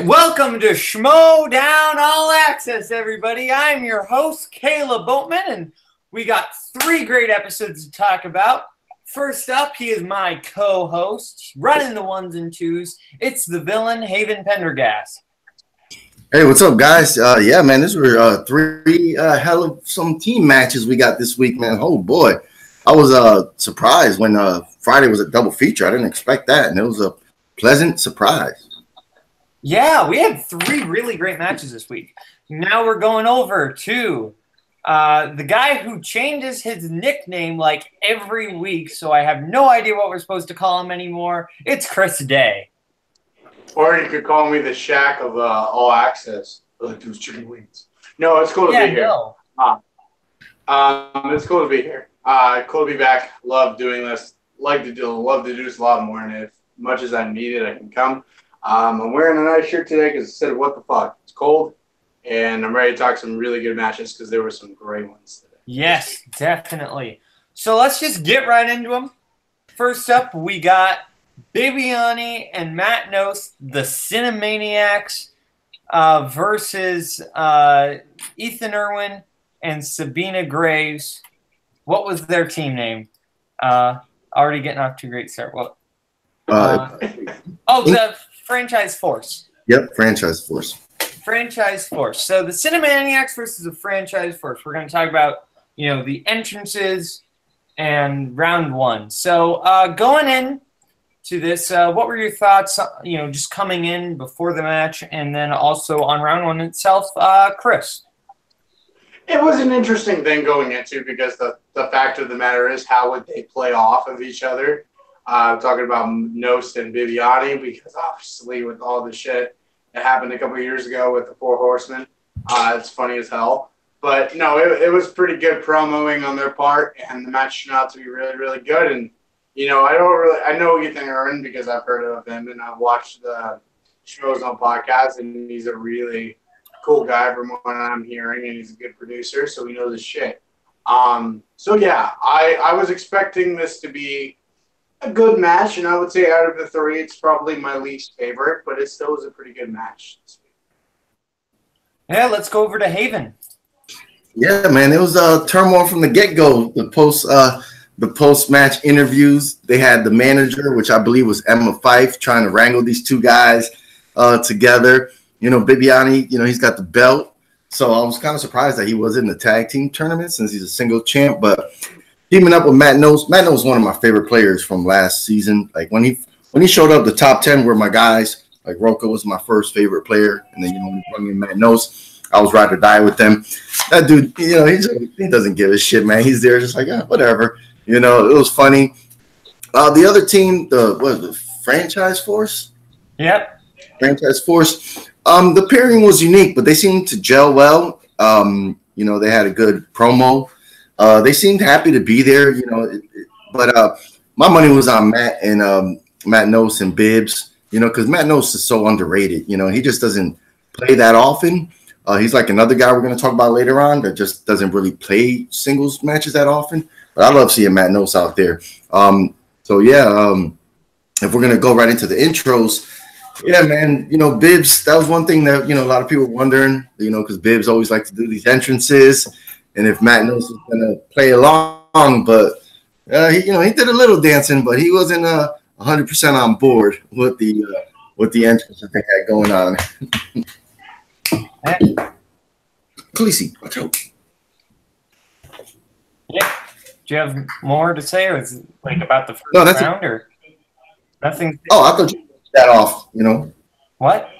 Welcome to Schmoedown All Access, everybody. I'm your host, Caleb Boatman, and we got 3 great episodes to talk about. First up, he is my co-host, running the ones and twos. It's the villain, Haven Pendergast. Hey, what's up, guys? Yeah, man, these were 3 hell of some team matches we got this week, man. Oh, boy. I was surprised when Friday was a double feature. I didn't expect that, and it was a pleasant surprise. Yeah, we had 3 really great matches this week. Now we're going over to the guy who changes his nickname like every week, so I have no idea what we're supposed to call him anymore. It's Chris Day. Or you could call me the Shack of All Access. Like those chicken wings. No, it's cool to be here. No. It's cool to be here. Cool to be back. Love doing this. Love to do this a lot more, and as much as I need it, I can come. I'm wearing a nice shirt today because I said, what the fuck? It's cold, and I'm ready to talk some really good matches because there were some great ones today. Yes, definitely. So let's just get right into them. First up, we got Bibiani and Matt Nose, the Cinemaniacs, versus Ethan Irwin and Sabina Graves. What was their team name? Already getting off to a great start. What? The Franchise Force. Yep, Franchise Force. Franchise Force. So the Cinemaniacs versus the Franchise Force. We're going to talk about, the entrances and round 1. So going in to this, what were your thoughts, just coming in before the match and then also on round 1 itself, Chris? It was an interesting thing going into because the fact of the matter is how would they play off of each other? Talking about Nost and Bibiani because obviously with all the shit that happened a couple of years ago with the 4 Horsemen, it's funny as hell. But no, it was pretty good promoing on their part, and the match turned out to be really, really good. And I know Ethan Irwin because I've heard of him and I've watched the shows on podcasts, and he's a really cool guy from what I'm hearing, and he's a good producer, so he knows his shit. So yeah, I was expecting this to be a good match, and I would say out of the 3, it's probably my least favorite, but it still was a pretty good match this week. Yeah, let's go over to Haven. Yeah, man, it was turmoil from the get-go. The post-match interviews, they had the manager, which I believe was Emma Fife, trying to wrangle these 2 guys together. Bibiani, he's got the belt, so I was kind of surprised that he was in the tag team tournament since he's a single champ, but teaming up with Matt Nose. Matt Nose is one of my favorite players from last season. Like when he showed up, the top 10 were my guys. Like Roka was my first favorite player, and then when he brought in Matt Nose, I was ride or die with them. That dude, he doesn't give a shit, man. He's there just like whatever. It was funny. The other team, the Franchise Force. Yep. Franchise Force. The pairing was unique, but they seemed to gel well. They had a good promo. They seemed happy to be there, but my money was on Matt and Matt Nose and Bibbs, because Matt Nose is so underrated. He just doesn't play that often. He's like another guy we're going to talk about later on that just doesn't really play singles matches that often. But I love seeing Matt Nose out there. So yeah, if we're going to go right into the intros, yeah, man, Bibbs, that was one thing that, a lot of people were wondering, because Bibbs always like to do these entrances. And if Matt Nose was going to play along, but he did a little dancing, but he wasn't 100% on board with the entrance that they had going on. Khaleesi, watch out. Yeah. Do you have more to say, or is it about the first round, or nothing? Oh, I thought you lead that off. What?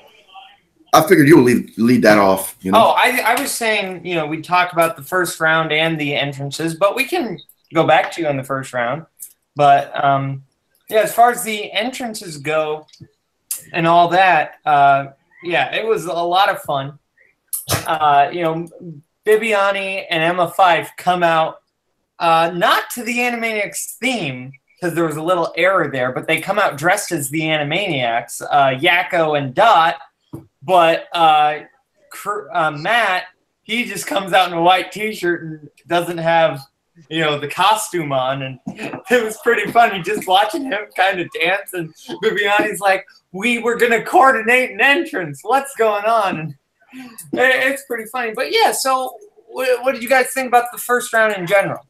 I figured you would lead that off. Oh, I was saying, we'd talk about the first round and the entrances, but we can go back to on the first round. But, yeah, as far as the entrances go and all that, yeah, it was a lot of fun. Bibiani and Emma Fife come out, not to the Animaniacs theme, because there was a little error there, but they come out dressed as the Animaniacs, Yakko and Dot. But Matt, he just comes out in a white T-shirt and doesn't have the costume on, and it was pretty funny just watching him kind of dance. And Bibiani's like, "We were gonna coordinate an entrance. What's going on?" And it's pretty funny. But yeah, so what did you guys think about the first round in general?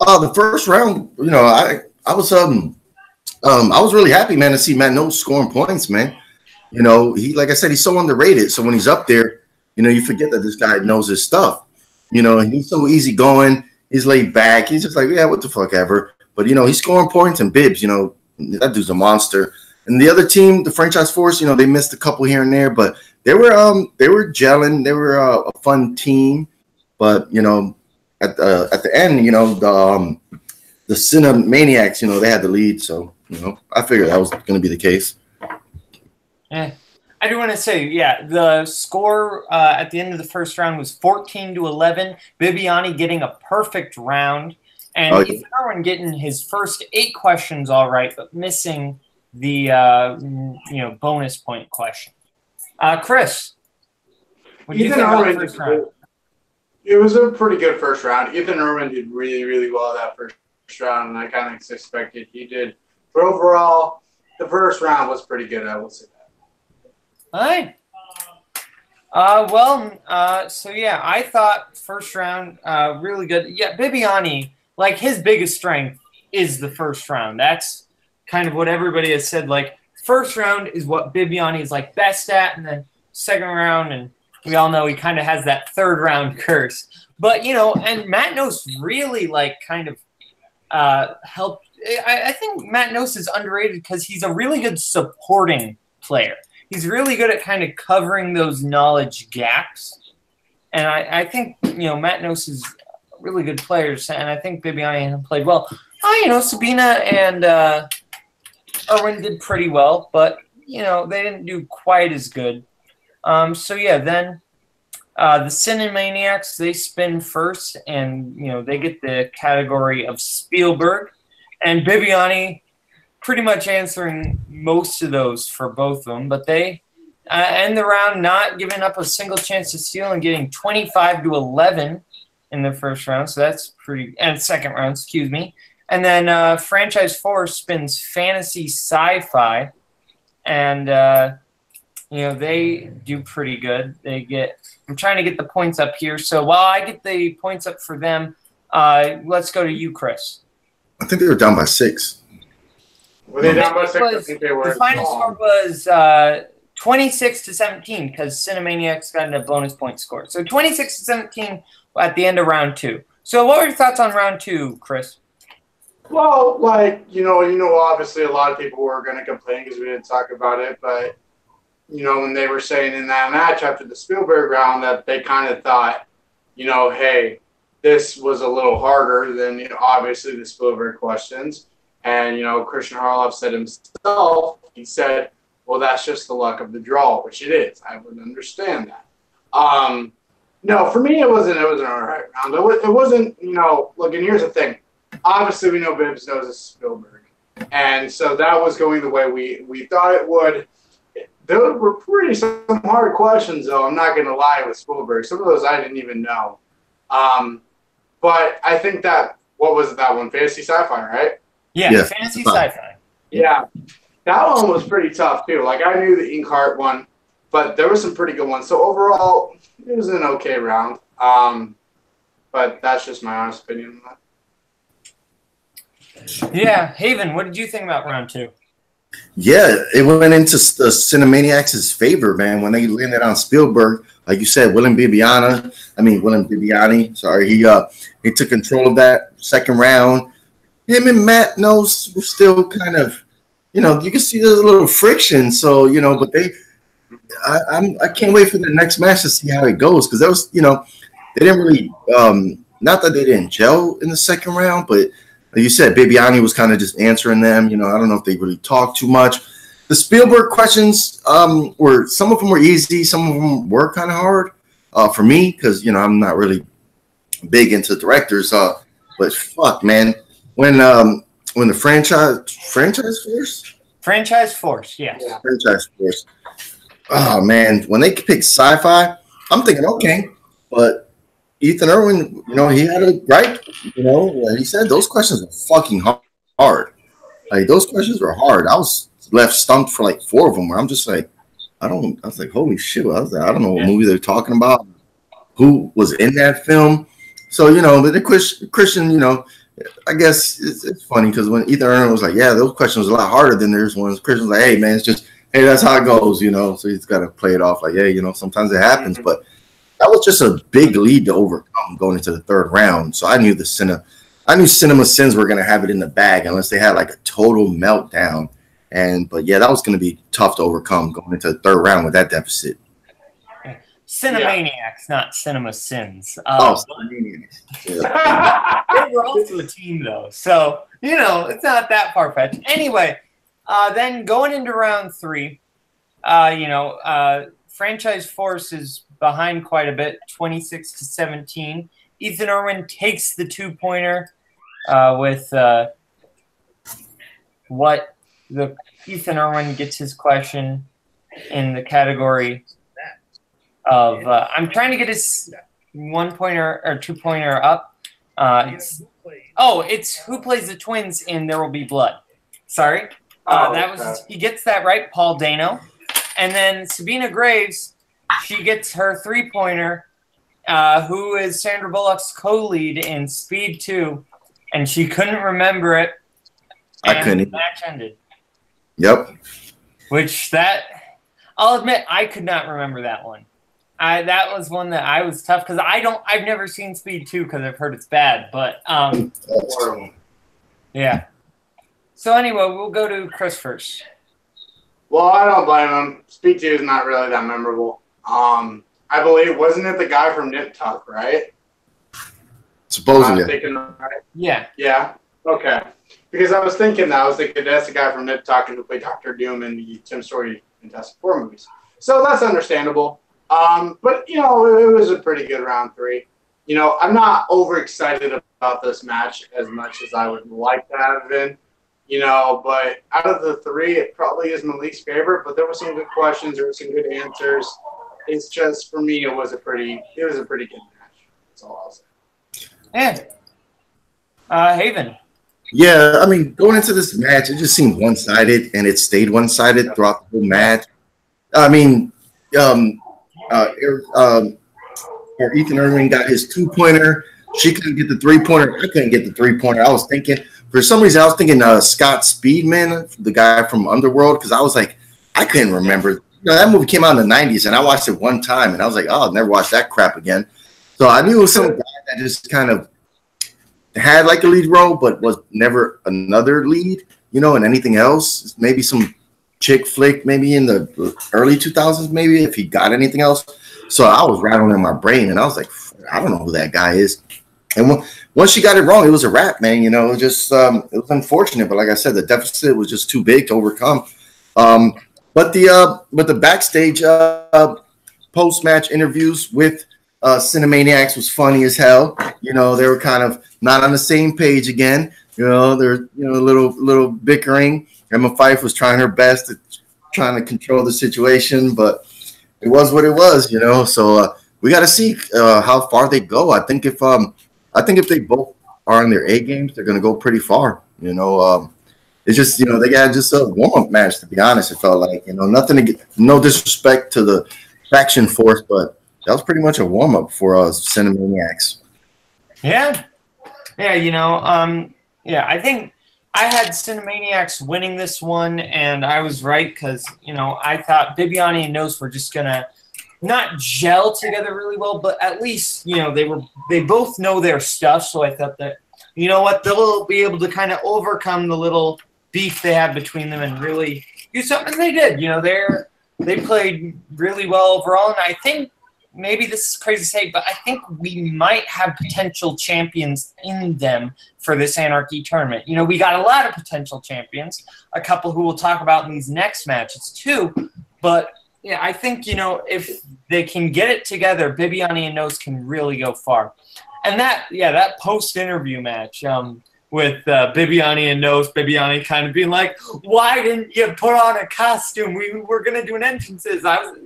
The first round, I was really happy, man, to see Matt Knowles scoring points, man. Like I said, he's so underrated. So when he's up there, you forget that this guy knows his stuff. And he's so easygoing. He's laid back. He's just like, yeah, what the fuck ever. But, he's scoring points and Bibbs, that dude's a monster. And the other team, the Franchise Force, they missed a couple here and there, but they were gelling. They were a fun team. But, at the end, the Cinemaniacs, they had the lead. So, I figured that was going to be the case. Yeah. I do want to say, yeah, the score at the end of the first round was 14-11. Bibiani getting a perfect round, and Ethan Irwin getting his first 8 questions all right, but missing the bonus point question. Chris, what do you think about the first round? It was a pretty good first round. Ethan Irwin did really, really well that first round, and I kind of expected he did. But overall, the first round was pretty good, I will say that. All right. So yeah, I thought first round really good. Yeah, Bibiani, like his biggest strength is the first round. That's kind of what everybody has said. Like first round is what Bibiani is like best at, and then second round, and we all know he kind of has that third round curse. But and Matt Knowles really like kind of helped. I think Matt Knowles is underrated because he's a really good supporting player. He's really good at kind of covering those knowledge gaps. And I think, Matt Knowles is a really good player, and I think Bibiani played well. Sabina and Irwin did pretty well, but, they didn't do quite as good. So, yeah, then the Cinemaniacs, they spin first, and, they get the category of Spielberg. And Bibiani pretty much answering most of those for both of them, but they end the round not giving up a single chance to steal and getting 25-11 in the first round. So that's pretty, and second round, excuse me. And then Franchise Force spins Fantasy Sci-Fi, and they do pretty good. I'm trying to get the points up here. So while I get the points up for them, let's go to you, Chris. I think they were down by 6. Were they down by 6? I think they were. The final score was 26-17 because Cinemaniacs got a bonus point score. So 26-17 at the end of round 2. So what were your thoughts on round 2, Chris? Well, obviously a lot of people were going to complain because we didn't talk about it, but when they were saying in that match after the Spielberg round that they kind of thought, hey, this was a little harder than obviously the Spielberg questions. And, Christian Harloff said himself, he said, well, that's just the luck of the draw, which it is. I would understand that. No, for me, it wasn't all right round. It wasn't, look, and here's the thing. Obviously, we know Bibbs knows it's Spielberg. And so that was going the way we thought it would. Those were some hard questions, though. I'm not going to lie with Spielberg. Some of those I didn't even know. But I think that, what was that one? Fantasy Sci-Fi, right? Yeah, Fantasy Sci-Fi. Yeah, that one was pretty tough, too. Like, I knew the Inkheart one, but there were some pretty good ones. So, overall, it was an okay round. But that's just my honest opinion on that. Yeah, Haven, what did you think about round 2? Yeah, it went into the Cinemaniacs' favor, man, when they landed on Spielberg. Like you said, William Bibiani, sorry, he took control of that second round. Him and Matt Knowles were still kind of, you can see there's a little friction. So, but I can't wait for the next match to see how it goes, because that was, they didn't really, not that they didn't gel in the second round, but like you said, Bibiani was kind of just answering them. I don't know if they really talked too much. The Spielberg questions some of them were easy, some of them were kind of hard for me because I'm not really big into directors. But fuck, man, when the franchise force, yes, yeah. Franchise force. Oh man, when they pick Sci-Fi, I'm thinking okay, but Ethan Irwin, you know, he had a right. You know, he said those questions are fucking hard. Like those questions were hard. I was left stumped for like 4 of them. Where I'm just like, I was like, holy shit! I was like, I don't know what movie they're talking about. Who was in that film? So you know, but the Christian, you know, I guess it's funny because when Ethan Irwin was like, yeah, those questions was a lot harder than there's ones. Christian's like, hey man, it's just hey, that's how it goes, you know. So he's got to play it off like, hey, you know, sometimes it happens, but that was just a big lead to overcome going into the 3rd round. So I knew Cinema Sins were going to have it in the bag unless they had like a total meltdown. But yeah, that was going to be tough to overcome going into the 3rd round with that deficit. Cinemaniacs, not Cinema Sins. Cinemaniacs. Yeah. They were also a team, though. So, you know, it's not that far-fetched. Anyway, then going into round 3, you know, Franchise Force is behind quite a bit, 26-17. Ethan Irwin takes the 2-pointer with Ethan Irwin gets his question in the category of I'm trying to get his 1-pointer or 2-pointer up. It's who plays the twins in There Will Be Blood. Sorry, he gets that right. Paul Dano, and then Sabina Graves, she gets her 3-pointer. Who is Sandra Bullock's co-lead in Speed 2, and she couldn't remember it. I couldn't. The match ended. Yep. I'll admit I could not remember that one. That was one that I was tough because I've never seen Speed 2 because I've heard it's bad, but yeah. So anyway, we'll go to Chris first. Well, I don't blame him. Speed 2 is not really that memorable. I believe, wasn't it the guy from Nip Tuck, right? Supposedly. Yeah. Yeah. Okay. Because I was thinking that's the guy from Nip Tuck who played Dr. Doom in the Tim Story Fantastic Four movies. So that's understandable. But, you know, it was a pretty good round 3. You know, I'm not overexcited about this match as much as I would like to have been. You know, but out of the 3, it probably is my least favorite. But there were some good questions. There were some good answers. It's just, for me, it was a pretty good match. That's all I'll say. Yeah. Haven. Yeah, I mean, going into this match, it just seemed one-sided, and it stayed one-sided throughout the whole match. I mean, Ethan Irwin got his 2-pointer. She couldn't get the 3-pointer. I couldn't get the 3-pointer. I was thinking, for some reason, Scott Speedman, the guy from Underworld, because I was like, I couldn't remember. You know, that movie came out in the 90s, and I watched it one time, and I was like, oh, I'll never watch that crap again. So I knew it was some guy that just kind of had like a lead role, but was never another lead, you know, and anything else. Maybe some chick flick, maybe in the early 2000s, maybe, if he got anything else. So I was rattling in my brain, and I was like, I don't know who that guy is. And once she got it wrong, it was a wrap, man. You know, it was unfortunate. But like I said, the deficit was just too big to overcome. But the backstage post-match interviews with Cinemaniacs was funny as hell. You know, they were kind of not on the same page again. You know, there's a little bickering. Emma Fife was trying her best trying to control the situation, but it was what it was. You know, so we got to see how far they go. I think if they both are in their A games, they're going to go pretty far. You know. It's just, you know, they got just a warm-up match, to be honest. It felt like, you know, no disrespect to the faction force, but that was pretty much a warm-up for Cinemaniacs. Yeah. Yeah, you know, I think I had Cinemaniacs winning this one, and I was right because, you know, I thought Bibiani and Nose were just going to not gel together really well, but at least, you know, they both know their stuff, so I thought that, you know what, they'll be able to kind of overcome the little beef they had between them and really do something. They did. You know, they played really well overall, and I think maybe this is crazy to say, but I think we might have potential champions in them for this Anarchy tournament. You know, we got a lot of potential champions, a couple who we'll talk about in these next matches too, but yeah, I think, you know, if they can get it together, Bibiani and Nose can really go far. And that post-interview match, with Bibiani and Nose. Bibiani kind of being like, "Why didn't you put on a costume? We were gonna do an entrances." I was,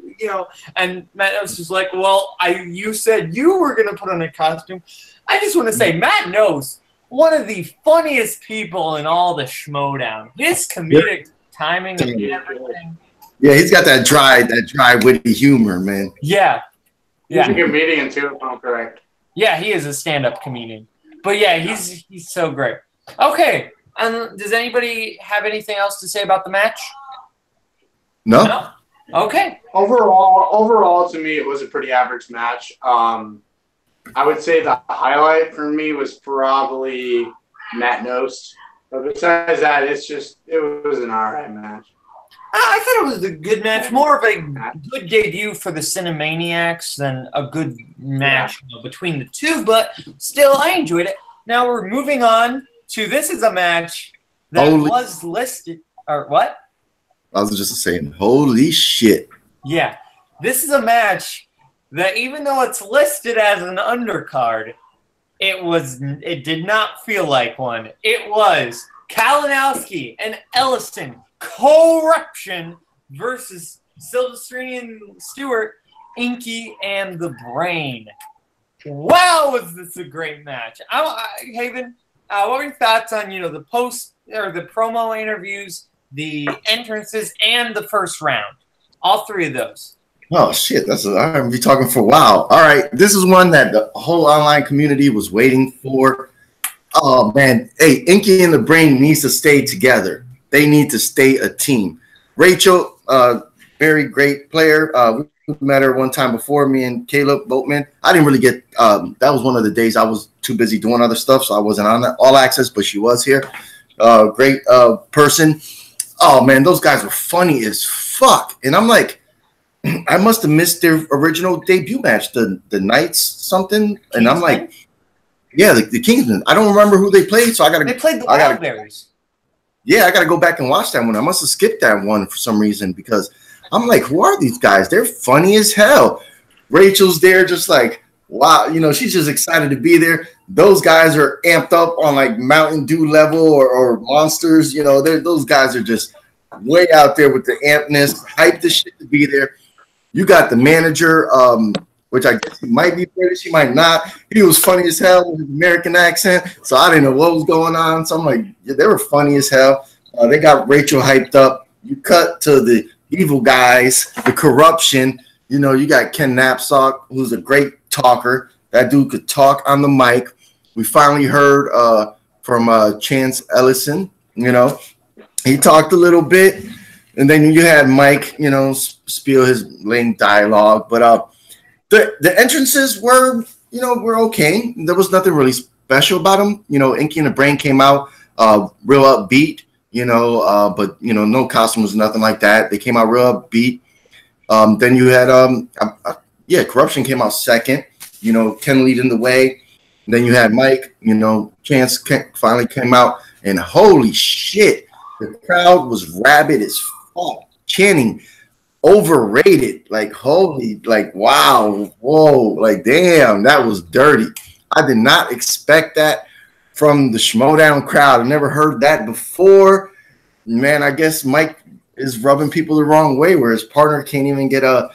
and Matt Nose was like, "Well, you said you were gonna put on a costume." I just want to say, Matt Nose, one of the funniest people in all the Schmoedown. His comedic timing and everything. Yeah, he's got that dry, witty humor, man. Yeah. He's a comedian too, if I'm correct. Yeah, he is a stand-up comedian. But yeah, he's so great. Okay, does anybody have anything else to say about the match? No? Okay. Overall, to me, it was a pretty average match. I would say the highlight for me was probably Matt Nost. But besides that, it was an alright match. I thought it was a good match, more of a good debut for the Cinemaniacs than a good match between the two, but still, I enjoyed it. Now we're moving on to this is a match that was listed, or what? I was just saying, holy shit. Yeah, this is a match that even though it's listed as an undercard, it did not feel like one. It was Kalinowski and Ellison Corruption versus Silvestrini and Stewart, Inky and the Brain. Wow, was this a great match. Haven, what were your thoughts on the post or the promo interviews, the entrances, and the first round? All three of those. Oh shit, I'm gonna be talking for a while. All right, this is one that the whole online community was waiting for. Oh man, hey, Inky and the Brain needs to stay together. They need to stay a team. Rachel, very great player. We met her one time before, me and Caleb Boatman. I didn't really get that was one of the days I was too busy doing other stuff, so I wasn't on that all access, but she was here. Great person. Oh man, those guys were funny as fuck. And I'm like, I must have missed their original debut match, the Knights something. And Kingsman? I'm like, yeah, the Kingsmen. I don't remember who they played, so They played the Wildberries. Yeah, I got to go back and watch that one. I must have skipped that one for some reason because I'm like, who are these guys? They're funny as hell. Rachel's there just like, wow, she's just excited to be there. Those guys are amped up on like Mountain Dew level or monsters. Those guys are just way out there with the ampness, hyped as shit to be there. You got the manager, which I guess he might be British, he might not. He was funny as hell with his American accent, so I didn't know what was going on. So I'm like, yeah, they were funny as hell. They got Rachel hyped up. You cut to the evil guys, the corruption. You got Ken Knapsack, who's a great talker. That dude could talk on the mic. We finally heard from Chance Ellison. He talked a little bit. And then you had Mike, spiel his lame dialogue. But the entrances were, were okay. There was nothing really special about them. Inky and the Brain came out real upbeat, but, no costumes, nothing like that. They came out real upbeat. Then you had, Corruption came out second. Ken leading the way. And then you had Mike, Chance finally came out. And holy shit, the crowd was rabid as chanting overrated, like holy, like wow, whoa, like damn, that was dirty. I did not expect that from the Schmoedown crowd. I never heard that before. Man, I guess Mike is rubbing people the wrong way, where his partner can't even get a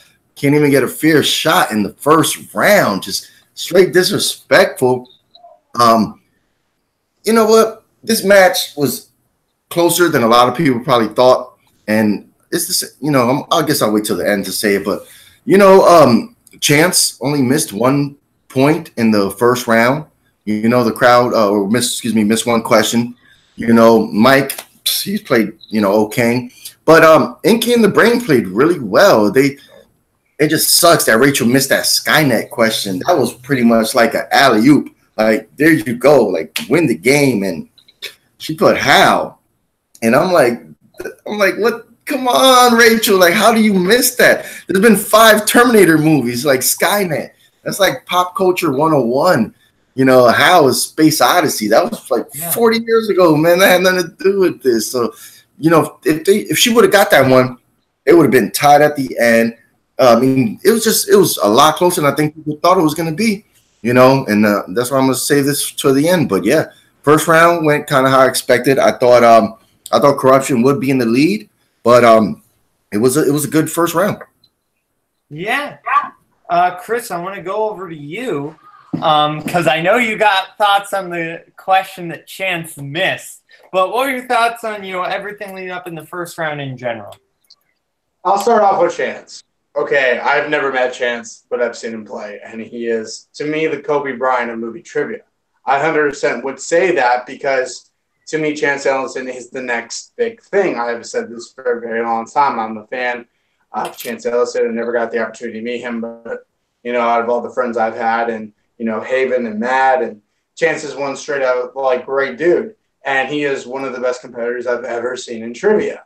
fair shot in the first round. Just straight disrespectful. You know what? This match was closer than a lot of people probably thought, and it's this, I guess I'll wait till the end to say it, but Chance only missed 1 point in the first round. The crowd missed one question. Mike, he's played okay, but Inky and the Brain played really well. It just sucks that Rachel missed that Skynet question. That was pretty much like an alley-oop. Like, there you go, like win the game, and she put how, and I'm like, what? Come on, Rachel. Like, how do you miss that? There's been 5 Terminator movies, like Skynet. That's like pop culture 101. How is Space Odyssey? That was like 40 years ago, man. That had nothing to do with this. So, if she would have got that one, it would have been tied at the end. It was a lot closer than I think people thought it was going to be, and that's why I'm going to say this to the end. But yeah, First round went kind of how I expected. I thought Corruption would be in the lead, but it was a good first round. Yeah. Chris, I want to go over to you because I know you got thoughts on the question that Chance missed. But what were your thoughts on everything leading up in the first round in general? I'll start off with Chance. Okay, I've never met Chance, but I've seen him play, and he is, to me, the Kobe Bryant of movie trivia. I 100% would say that because, to me, Chance Ellison is the next big thing. I have said this for a very long time. I'm a fan of Chance Ellison. I never got the opportunity to meet him, but, out of all the friends I've had, and, Haven and Matt, and Chance is one straight out, great dude, and he is one of the best competitors I've ever seen in trivia.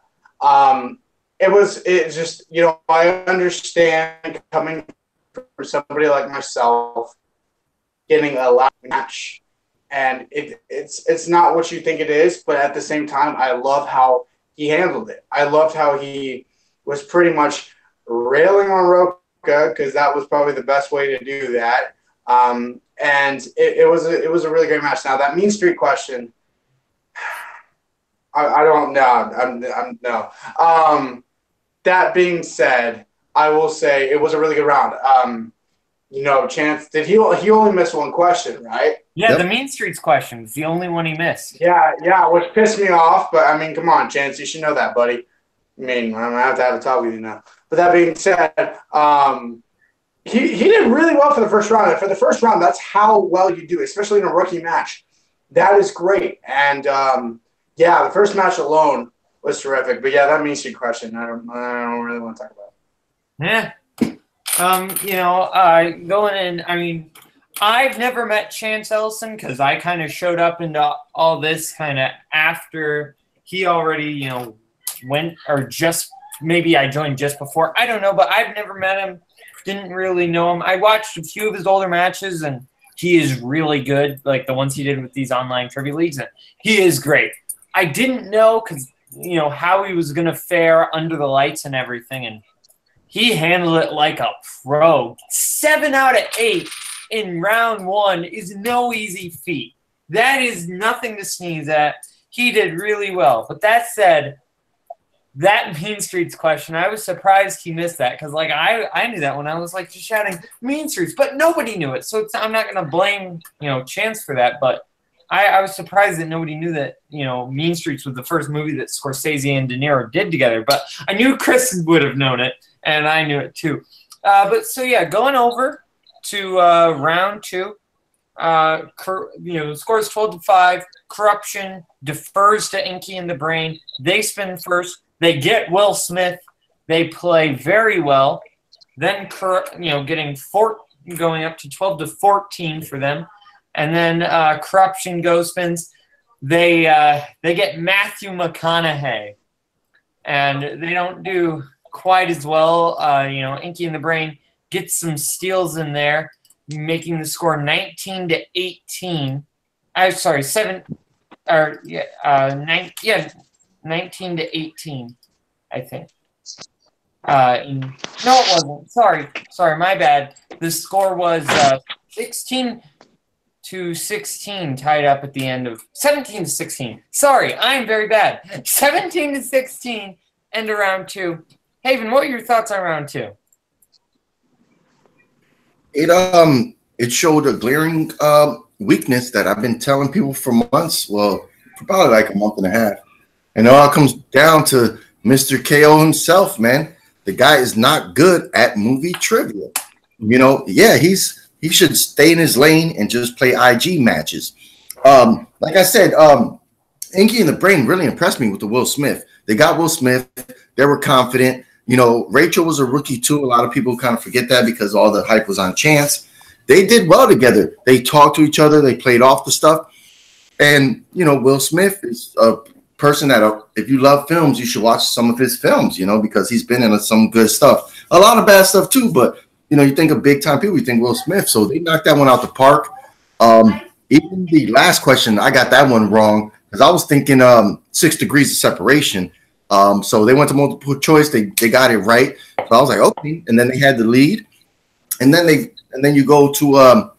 It just, I understand coming from somebody like myself, getting a last match, and it's not what you think it is, but at the same time, I love how he handled it. I loved how he was pretty much railing on Roca, because that was probably the best way to do that. And it was a really great match. Now, that Mean Street question, I don't know. No. That being said, I will say it was a really good round. Chance, he only missed one question, right? Yeah, Yep. The Mean Streets question is the only one he missed. Yeah, which pissed me off. But, come on, Chance, you should know that, buddy. I'm going to have a talk with you now. But that being said, he did really well for the first round. And for the first round, that's how well you do, especially in a rookie match. That is great. And, the first match alone was terrific. But, that Mean Street question, I don't really want to talk about it. Yeah. Going in, I've never met Chance Ellison because I kind of showed up into all this kind of after he already, went, or just maybe I joined just before. I don't know, but I've never met him. Didn't really know him. I watched a few of his older matches, and he is really good, like the ones he did with these online trivia leagues, and he is great. I didn't know because, how he was going to fare under the lights and everything, and he handled it like a pro. 7 out of 8 in round 1 is no easy feat. That is nothing to sneeze at. He did really well. But that said, that Mean Streets question, I was surprised he missed that because, I knew that when I was, just shouting Mean Streets, but nobody knew it. So I'm not going to blame, Chance for that, but I was surprised that nobody knew that, Mean Streets was the first movie that Scorsese and De Niro did together. But I knew Chris would have known it, and I knew it too. Going over to round 2, scores 12-5. Corruption defers to Inky and the Brain. They spin first. They get Will Smith. They play very well. Then, getting going up to 12-14 for them. And then Corruption spins. They get Matthew McConaughey, and they don't do quite as well. Inky and the Brain gets some steals in there, making the score 19-18. I'm sorry, 19-18, I think. No, it wasn't. Sorry, my bad. The score was 16-16, tied up at the end of 17-16. Sorry, I'm very bad. 17-16, end of round 2. Haven, what are your thoughts on round 2? It showed a glaring weakness that I've been telling people for months. Well, for probably like a month and a half. And it all comes down to Mr. KO himself, man. The guy is not good at movie trivia. He should stay in his lane and just play IG matches. Like I said, Inky and the Brain really impressed me with the Will Smith. They got Will Smith. They were confident. Rachel was a rookie too. A lot of people kind of forget that because all the hype was on Chance. They did well together. They talked to each other. They played off the stuff. And, Will Smith is a person that if you love films, you should watch some of his films, because he's been in some good stuff. A lot of bad stuff too, but, you think of big time people, you think Will Smith. So they knocked that one out the park. Even the last question, I got that one wrong because I was thinking 6 degrees of separation. So they went to multiple choice. They got it right. So I was like, okay. And then they had the lead. And then you go to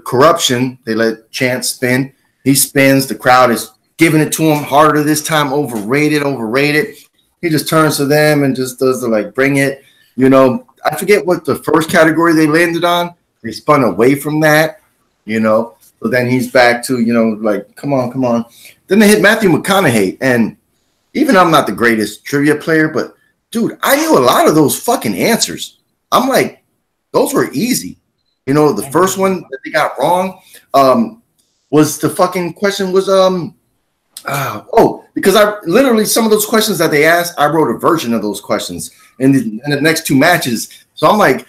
Corruption. They let Chance spin. He spins. The crowd is giving it to him harder this time. Overrated. He just turns to them and just does the like, bring it. You know, I forget what the first category they landed on. They spun away from that. You know, so then he's back to, you know, like, come on. Then they hit Matthew McConaughey, and even I'm not the greatest trivia player, but dude, I knew a lot of those fucking answers. I'm like, those were easy. You know, the first one that they got wrong was the fucking question was because I literally some of those questions that they asked, I wrote a version of those questions in the next two matches. So I'm like,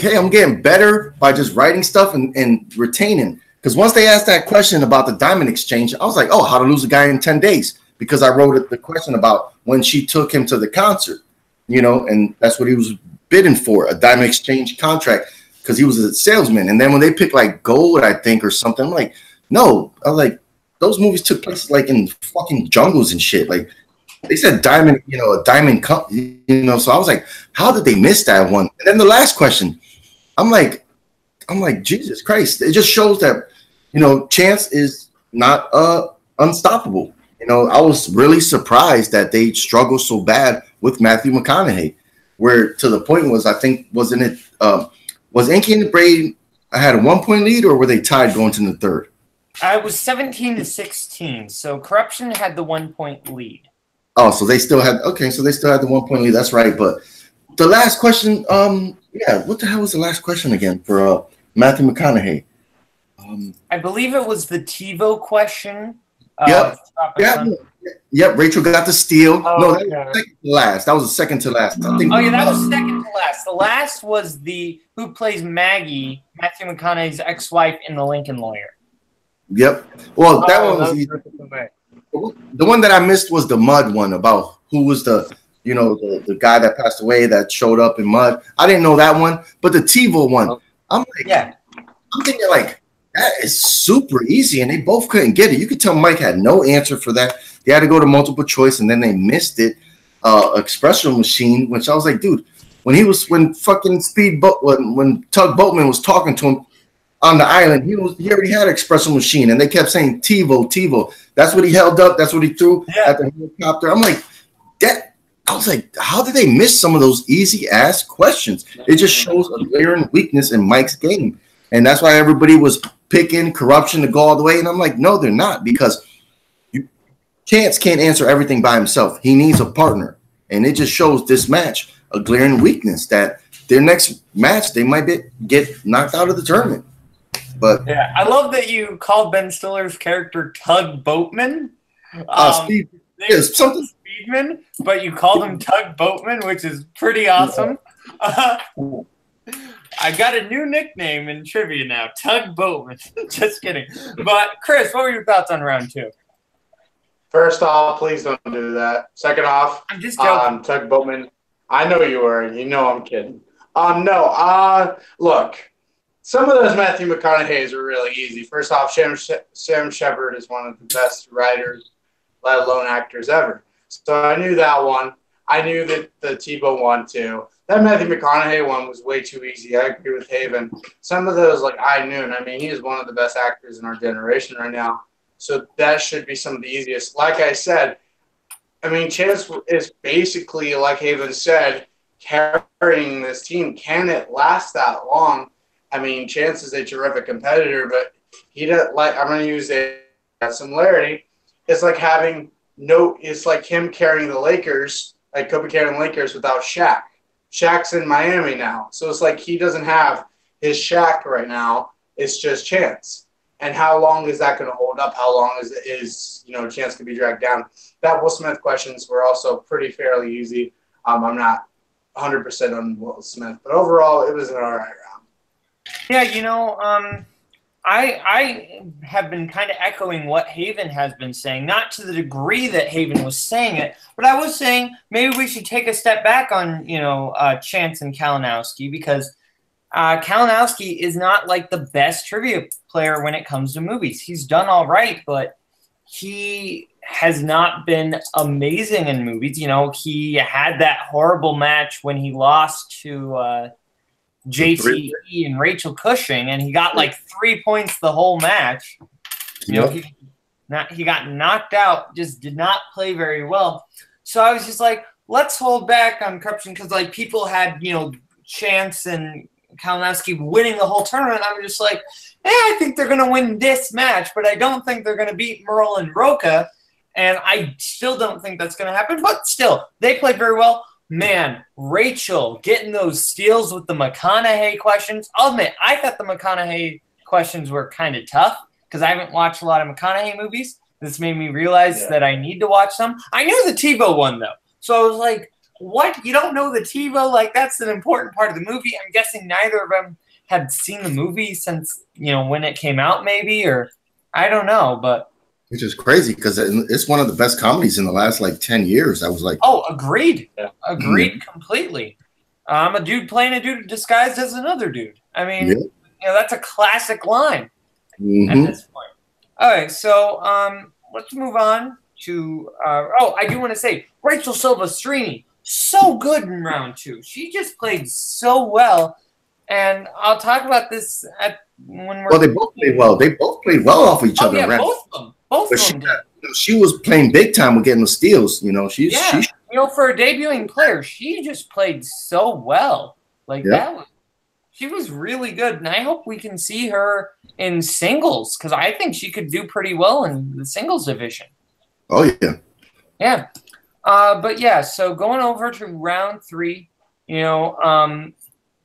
hey, I'm getting better by just writing stuff and retaining. Because once they asked that question about the diamond exchange, I was like, oh, how to lose a guy in 10 days. Because I wrote the question about when she took him to the concert, you know, and that's what he was bidding for, a diamond exchange contract, because he was a salesman. And then when they picked like gold, I think, or something, I'm like, no. I was like, those movies took place like in fucking jungles and shit. Like they said diamond, you know, a diamond cup, you know. So I was like, how did they miss that one? And then the last question, I'm like, Jesus Christ. It just shows that, you know, Chance is not unstoppable. You know, I was really surprised that they struggled so bad with Matthew McConaughey, where to the point was, I think, wasn't it, was Inky and the Braid, I had a 1-point lead, or were they tied going to the third? I was 17-16, so Corruption had the 1-point lead. Oh, so they still had, okay, so they still had the 1-point lead. That's right. But the last question, yeah, what the hell was the last question again for Matthew McConaughey? I believe it was the TiVo question. Yep. Rachel got the steal. Oh, no, that was second to last. That was the second to last. I think. Oh yeah, that was second to last. The last was the who plays Maggie, Matthew McConaughey's ex-wife in The Lincoln Lawyer. Yep. Well, that one was easy. The one that I missed was the Mud one, about who was the, you know, the guy that passed away that showed up in Mud. I didn't know that one, but the TiVo one, I'm like, yeah, I'm thinking like, that is super easy, and they both couldn't get it. You could tell Mike had no answer for that. They had to go to multiple choice, and then they missed it. Espresso machine, which I was like, dude, when Tug Boatman was talking to him on the island, he already had an espresso machine, and they kept saying TiVo. That's what he held up. That's what he threw at the helicopter. I'm like, that. I was like, how did they miss some of those easy ass questions? It just shows a glaring weakness in Mike's game. And that's why everybody was picking Corruption to go all the way. And I'm like, no, they're not, because Chance can't answer everything by himself. He needs a partner. And it just shows this match a glaring weakness that their next match, they might get knocked out of the tournament. But yeah, I love that you called Ben Stiller's character Tug Boatman. Something Speedman, but you called him Tug Boatman, which is pretty awesome. I got a new nickname in trivia now, Tug Boatman. Just kidding. But Chris, what were your thoughts on round two? First off, please don't do that. Second off, I'm just joking. Tug Boatman. I know you were. You know I'm kidding. Look, some of those Matthew McConaughey's were really easy. First off, Sam Shepard is one of the best writers, let alone actors ever. So I knew that one. I knew that the TiVo one too. That Matthew McConaughey one was way too easy. I agree with Haven. Some of those, like, I knew, and I mean, he is one of the best actors in our generation right now. So that should be some of the easiest. Like I said, I mean, Chance is basically, like Haven said, carrying this team. Can it last that long? I mean, Chance is a terrific competitor, but he doesn't like. I'm going to use a similarity. It's like it's like him carrying the Lakers, like Kobe carrying the Lakers without Shaq. Shaq's in Miami now. So it's like he doesn't have his Shaq right now. It's just Chance. And how long is that going to hold up? How long is Chance can be dragged down? That Will Smith questions were also pretty fairly easy. I'm not 100% on Will Smith, but overall it was an all right round. Yeah, I have been kind of echoing what Haven has been saying, not to the degree that Haven was saying it, but I was saying maybe we should take a step back on, Chance and Kalinowski, because Kalinowski is not like the best trivia player when it comes to movies. He's done all right, but he has not been amazing in movies. He had that horrible match when he lost to JTE and Rachel Cushing, and he got like 3 points the whole match. You know, he got knocked out, just did not play very well. So I was just like, let's hold back on corruption because like people had, you know, Chance and Kalinowski winning the whole tournament. I'm just like, I think they're going to win this match, but I don't think they're going to beat Merle and Roca. And I still don't think that's going to happen. But still, they played very well. Man, Rachel getting those steals with the McConaughey questions. I'll admit, I thought the McConaughey questions were kind of tough because I haven't watched a lot of McConaughey movies. This made me realize that I need to watch some. I knew the TiVo one, though. So I was like, what? You don't know the TiVo? Like, that's an important part of the movie. I'm guessing neither of them had seen the movie since, you know, when it came out, maybe, or I don't know, but. Which is crazy because it's one of the best comedies in the last, like, 10 years. I was like. Oh, agreed. Yeah. Agreed completely. I'm a dude playing a dude disguised as another dude. I mean, you know, that's a classic line at this point. All right, so let's move on to I do want to say Rachel Silvestrini, so good in round 2. She just played so well, and I'll talk about this when we're. Well, they both played well. They both played well off each other. Yeah, both of them. Both of them. She was playing big time with getting the steals. You know, she. You know, for a debuting player, she just played so well. Like that. She was really good, and I hope we can see her in singles because I think she could do pretty well in the singles division. Oh, yeah. Yeah. But, yeah, so going over to round 3, you know,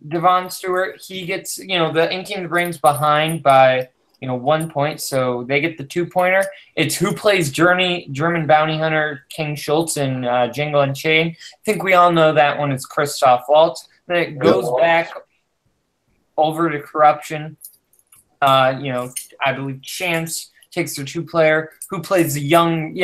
Devon Stewart, he gets, you know, the Inky and the Brain's behind by, you know, 1 point, so they get the 2-pointer. It's who plays German bounty hunter King Schultz in Jingle and Chain. I think we all know that one is Christoph Waltz. Then it goes back over to corruption. You know, I believe Chance takes their 2-player who plays the young,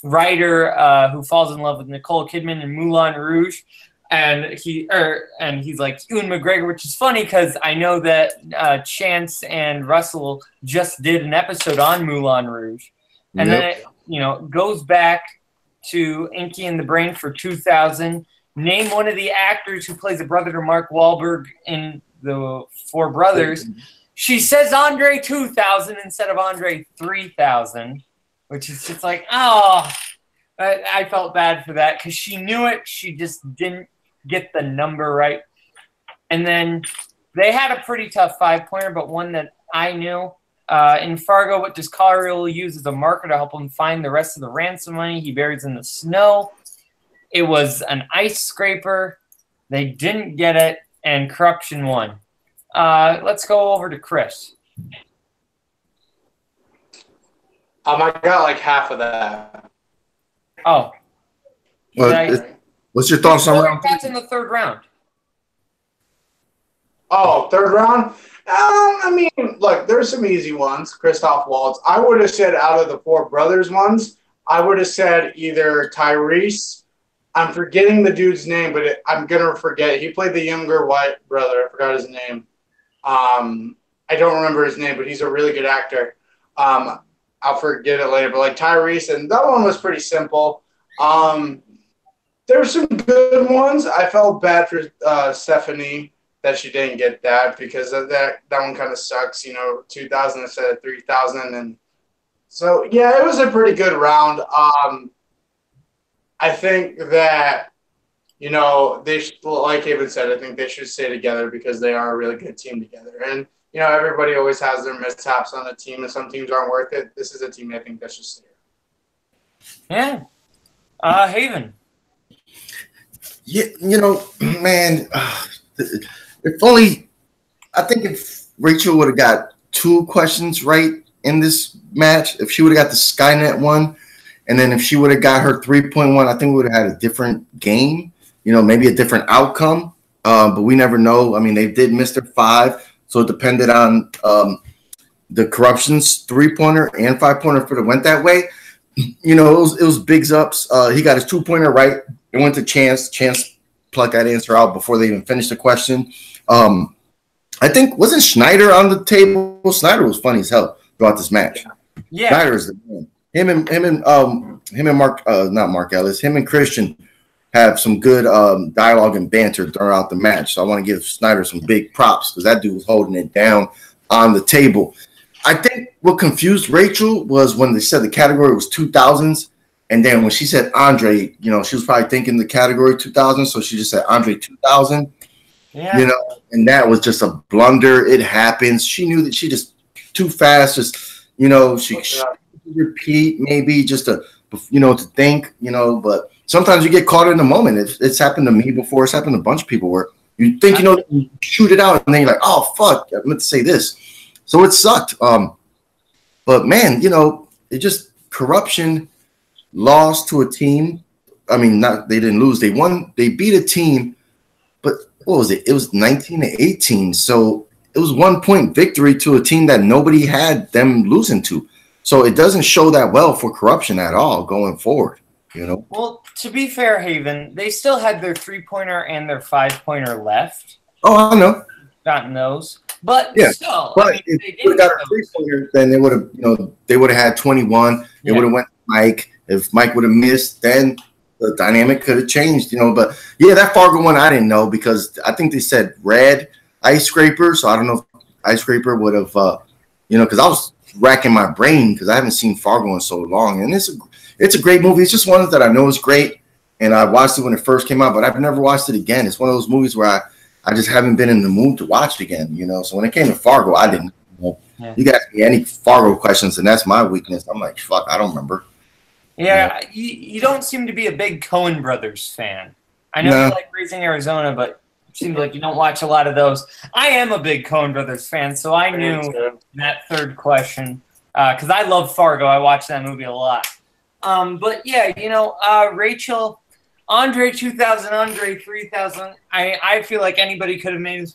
writer who falls in love with Nicole Kidman in Moulin Rouge. And he's like Ewan McGregor, which is funny because I know that Chance and Russell just did an episode on Moulin Rouge. And then it, you know, goes back to Inky and the Brain for 2000. Name one of the actors who plays a brother to Mark Wahlberg in the Four Brothers. She says Andre 2000 instead of Andre 3000, which is just like, oh, I felt bad for that because she knew it. She just didn't get the number right. And then they had a pretty tough 5-pointer, but one that I knew. In Fargo, what does Collier use as a marker to help him find the rest of the ransom money he buries in the snow? It was an ice scraper. They didn't get it, and corruption won. Let's go over to Chris. I got like half of that. Oh. What's your thoughts on round 3? That's in the 3rd round. Oh, 3rd round? I mean, look, there's some easy ones. Christoph Waltz. I would have said out of the Four Brothers ones, I would have said either Tyrese. I'm forgetting the dude's name, but I'm going to forget. He played the younger white brother. I forgot his name. I don't remember his name, but he's a really good actor. I'll forget it later. But like Tyrese, and that one was pretty simple. There's some good ones. I felt bad for Stephanie that she didn't get that because of that one kind of sucks. You know, 2,000 instead of 3,000, and so yeah, it was a pretty good round. I think that, you know, they should, like Haven said, I think they should stay together because they are a really good team together. And, you know, everybody always has their mishaps on the team, and some teams aren't worth it. This is a team I think that should stay. Yeah. Haven. Yeah, you know, man, if only – I think if Rachel would have got 2 questions right in this match, if she would have got the Skynet one, and then if she would have got her 3.1, I think we would have had a different game, you know, maybe a different outcome. But we never know. I mean, they did miss their 5, so it depended on the corruption's 3-pointer and 5-pointer if it went that way. You know, it was Biggs ups. He got his 2-pointer right. It went to Chance. Chance plucked that answer out before they even finished the question. I think, wasn't Schneider on the table? Schneider was funny as hell throughout this match. Yeah. Schneider is the man. Him and Mark, not Mark Ellis, him and Christian have some good dialogue and banter throughout the match. So I want to give Snyder some big props because that dude was holding it down on the table. I think what confused Rachel was when they said the category was 2000s. And then when she said Andre, you know, she was probably thinking the category 2000. So she just said Andre 2000, Yeah. you know, and that was just a blunder. It happens. She knew that she just too fast. Just, you know, she repeat maybe just to, you know, to think, you know, but sometimes you get caught in the moment. It's happened to me before. It's happened to a bunch of people where you think, you know, you shoot it out and then you're like, oh, fuck, I meant to say this. So it sucked. But man, you know, it just corruption lost to a team. I mean, they didn't lose. They won. They beat a team, but what was it? It was 19-18. So it was 1 point victory to a team that nobody had them losing to. So it doesn't show that well for corruption at all going forward, you know? Well, to be fair, Haven, they still had their 3-pointer and their 5-pointer left. Oh, I know. Gotten those. But yeah, still, but I mean, if they would have got a 3-pointer, then they would have, you know, they would have had 21. They would have went to Mike. If Mike would have missed, then the dynamic could have changed, you know. But yeah, that Fargo one I didn't know because I think they said red ice scraper. So I don't know if ice scraper would have, you know, because I was racking my brain because I haven't seen Fargo in so long. And it's a great movie. It's just one that I know is great. And I watched it when it first came out, but I've never watched it again. It's one of those movies where I just haven't been in the mood to watch it again, you know. So when it came to Fargo, I didn't know. Yeah. You got me any Fargo questions, and that's my weakness. I'm like, fuck, I don't remember. Yeah, you don't seem to be a big Coen Brothers fan. I know you like Raising Arizona, but it seems like you don't watch a lot of those. I am a big Coen Brothers fan, so I knew that third question because I love Fargo. I watch that movie a lot. But yeah, you know, Rachel, Andre 2000, Andre 3000. I feel like anybody could have made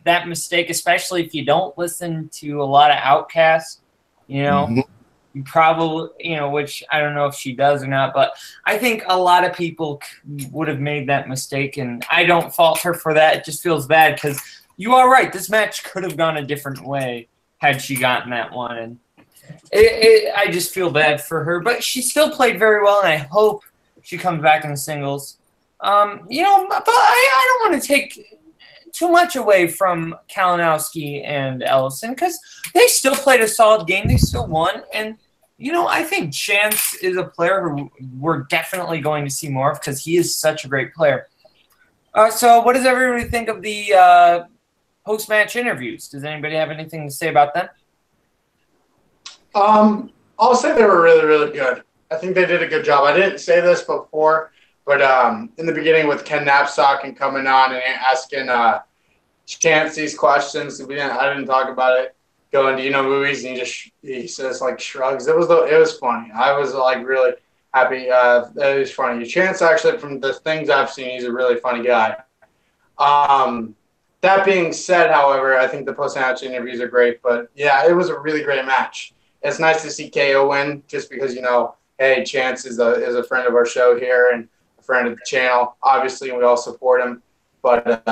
that mistake, especially if you don't listen to a lot of Outcasts, you know. Mm-hmm. You probably, you know, which I don't know if she does or not, but I think a lot of people would have made that mistake, and I don't fault her for that. It just feels bad because you are right. This match could have gone a different way had she gotten that one, and I just feel bad for her. But she still played very well, and I hope she comes back in the singles. You know, but I don't want to take too much away from Kalinowski and Ellison because they still played a solid game. They still won. And, you know, I think Chance is a player who we're definitely going to see more of because he is such a great player. So what does everybody think of the post-match interviews? Does anybody have anything to say about them? I'll say they were really, really good. I think they did a good job. I didn't say this before, but in the beginning with Ken Napstok and coming on and asking Chance these questions, I didn't talk about it. Going, do you know movies? And he says like shrugs. It was funny. I was like really happy. That was funny. Chance actually, from the things I've seen, he's a really funny guy. That being said, however, I think the post-match interviews are great. But yeah, it was a really great match. It's nice to see KO win, just because, you know, hey, Chance is a friend of our show here and a friend of the channel. Obviously, we all support him. But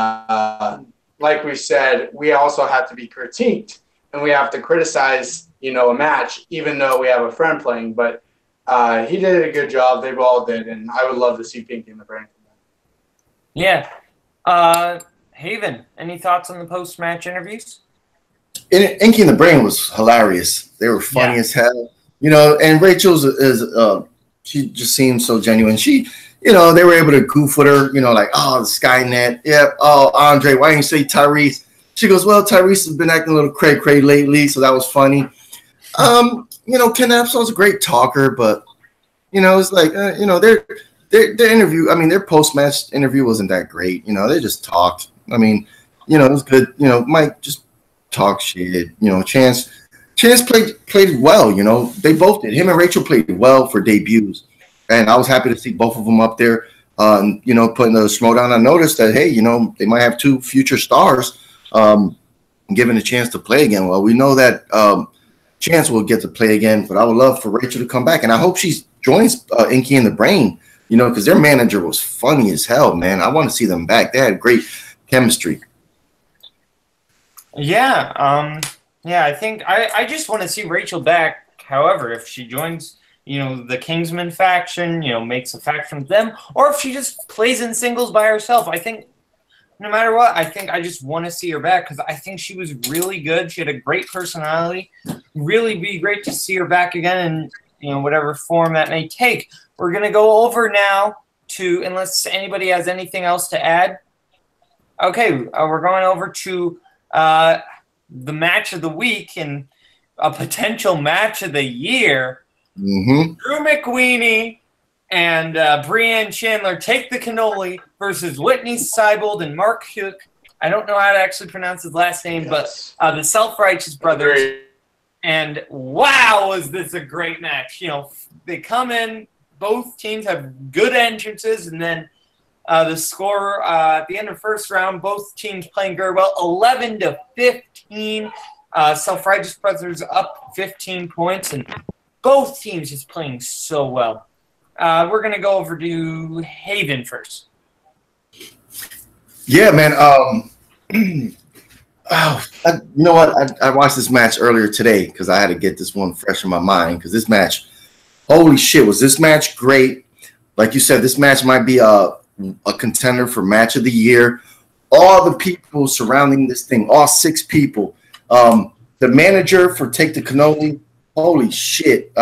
like we said, we also have to be critiqued and we have to criticize, you know, a match, even though we have a friend playing. But he did a good job. They all did, and I would love to see Pinky in the Brain. Yeah. Haven, any thoughts on the post-match interviews? Inky in the Brain was hilarious. They were funny as hell. You know, and Rachel's she just seems so genuine. She, you know, they were able to goof with her, you know, like, oh, the Skynet. Yeah. Oh, Andre, why didn't you say Tyrese? She goes, well, Tyrese has been acting a little cray-cray lately, so that was funny. You know, Ken Napsok's a great talker, but, you know, it's like, you know, their interview, I mean, their post-match interview wasn't that great. You know, they just talked. I mean, you know, it was good. You know, Mike just talk shit. You know, Chance played well. You know, they both did. Him and Rachel played well for debuts, and I was happy to see both of them up there. You know, putting the Schmoedown. I noticed that, hey, you know, they might have two future stars given a chance to play again. Well, we know that Chance will get to play again, but I would love for Rachel to come back, and I hope she joins Inky in the Brain. You know, because their manager was funny as hell, man. I want to see them back. They had great chemistry. Yeah, yeah. I think I just want to see Rachel back. However, if she joins, you know, the Kingsman faction, you know, makes a faction with them, or if she just plays in singles by herself, I think no matter what, I think I just want to see her back because I think she was really good. She had a great personality. Really be great to see her back again in whatever form that may take. We're going to go over now to, unless anybody has anything else to add. Okay, we're going over to the match of the week and a potential match of the year. Mm-hmm. Drew McWeeny and Breanne Chandler take the cannoli versus Whitney Seibold and Mark Hook. I don't know how to actually pronounce his last name, but the Self-Righteous Brothers. Great. And wow, was this a great match. They come in, both teams have good entrances, and then the score at the end of the first round, both teams playing very well, 11-15. Self-Righteous Brothers up 15 points, and both teams just playing so well. We're going to go over to Haven first. Yeah, man. You know what? I watched this match earlier today because I had to get this one fresh in my mind because this match, holy shit, was this match great. Like you said, this match might be a contender for match of the year. All the people surrounding this thing, all 6 people. The manager for Take the Cannoli, holy shit.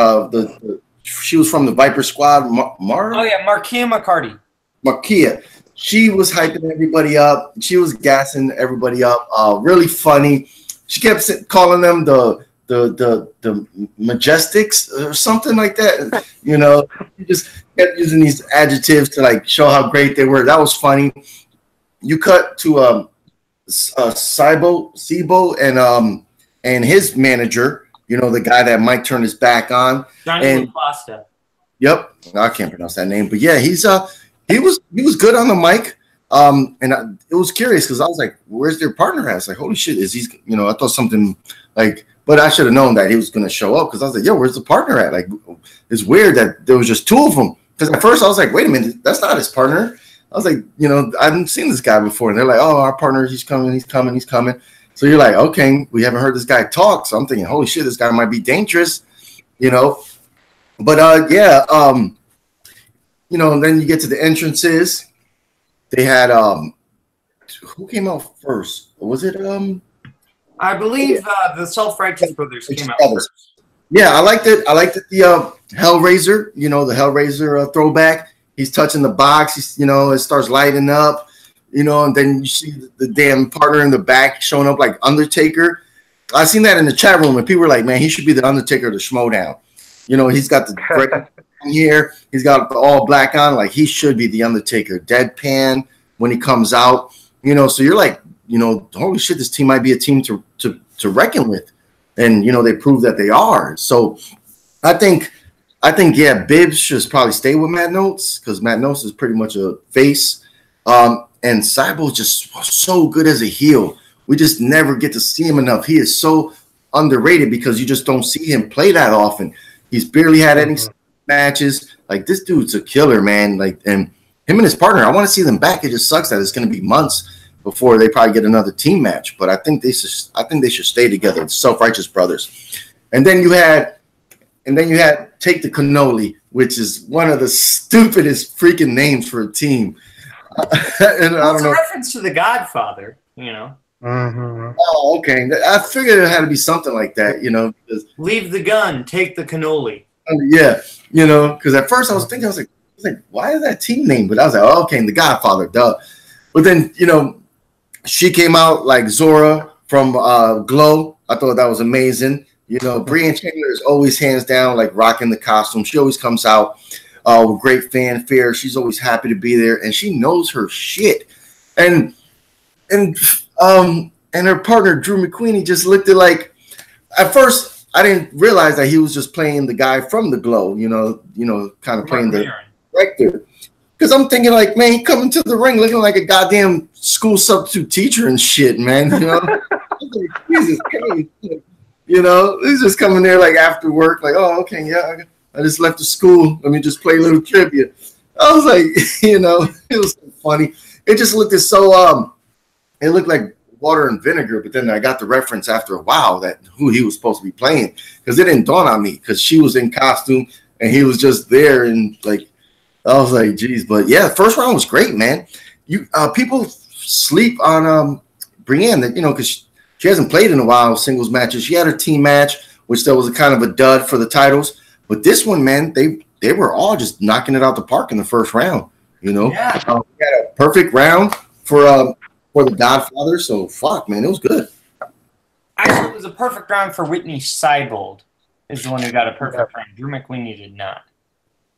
She was from the Viper Squad. Markia McCarty. Markia. She was hyping everybody up. She was gassing everybody up. Really funny. She kept calling them the Majestics or something like that. She just kept using these adjectives to like show how great they were. That was funny. You cut to Sibo and his manager. The guy that Mike turned his back on. Johnny LaPasta. Yep, I can't pronounce that name, but yeah, he was good on the mic. It was curious because I was like, "Where's their partner at?" I was like, "Holy shit, is he?" I thought something like, but I should have known that he was going to show up because I was like, "Yo, where's the partner at?" Like, it's weird that there was just 2 of them. Because at first I was like, "Wait a minute, that's not his partner." I was like, I haven't seen this guy before, and they're like, "Oh, our partner, he's coming." So you're like, okay, we haven't heard this guy talk. So I'm thinking, holy shit, this guy might be dangerous, But and then you get to the entrances. They had who came out first? Was it I believe the Self-Righteous Brothers came out first. Yeah, I liked it. The Hellraiser, the Hellraiser throwback. He's touching the box. It starts lighting up. And then you see the damn partner in the back showing up like Undertaker. I seen that in the chat room, and people were like, "Man, he should be the Undertaker of the Schmoedown." He's got the great hair, he's got the all black on, like he should be the Undertaker. Deadpan when he comes out, So you're like, holy shit, this team might be a team to reckon with, and they prove that they are. So I think yeah, Bibbs should probably stay with Matt Notes because Matt Notes is pretty much a face. And Seibold just so good as a heel. We just never get to see him enough. He is so underrated because you just don't see him play that often. He's barely had any matches. Like, this dude's a killer, man. Like, and him and his partner, I want to see them back. It just sucks that it's going to be months before they probably get another team match. But I think they should stay together. The Self-Righteous Brothers. And then you had Take the Cannoli, which is one of the stupidest freaking names for a team. And I don't know. It's a reference to The Godfather, Mm-hmm. Oh, okay. I figured it had to be something like that, because, leave the gun, take the cannoli. Yeah, because at first I was thinking, I was like, why is that team name? But I was like, oh, okay, The Godfather, duh. But then, she came out like Zora from Glow. I thought that was amazing. Breanne Chandler is always hands down like rocking the costume. She always comes out with great fanfare. She's always happy to be there, and she knows her shit. And her partner Drew McWeeny just looked at like, at first I didn't realize that he was just playing the guy from the Glow, kind of playing the director. Because I'm thinking like, man, he coming to the ring looking like a goddamn school substitute teacher and shit, man. I was like, Jesus Christ. He's just coming there like after work, like, oh, okay, yeah, I just left the school. Let me just play a little trivia. I was like, it was so funny. It just looked so it looked like water and vinegar, but then I got the reference after a while that who he was supposed to be playing, because it didn't dawn on me because she was in costume and he was just there, and like I was like, geez. But yeah, first round was great, man. People sleep on Brienne, that because she hasn't played in a while singles matches. She had her team match, which that was a kind of a dud for the titles. But this one, man, they were all just knocking it out the park in the first round. Yeah. We had a perfect round for the Godfather. So fuck, man, it was good. Actually, it was a perfect round for Whitney Seibold. Is the one who got a perfect round. Drew McWeeny did not.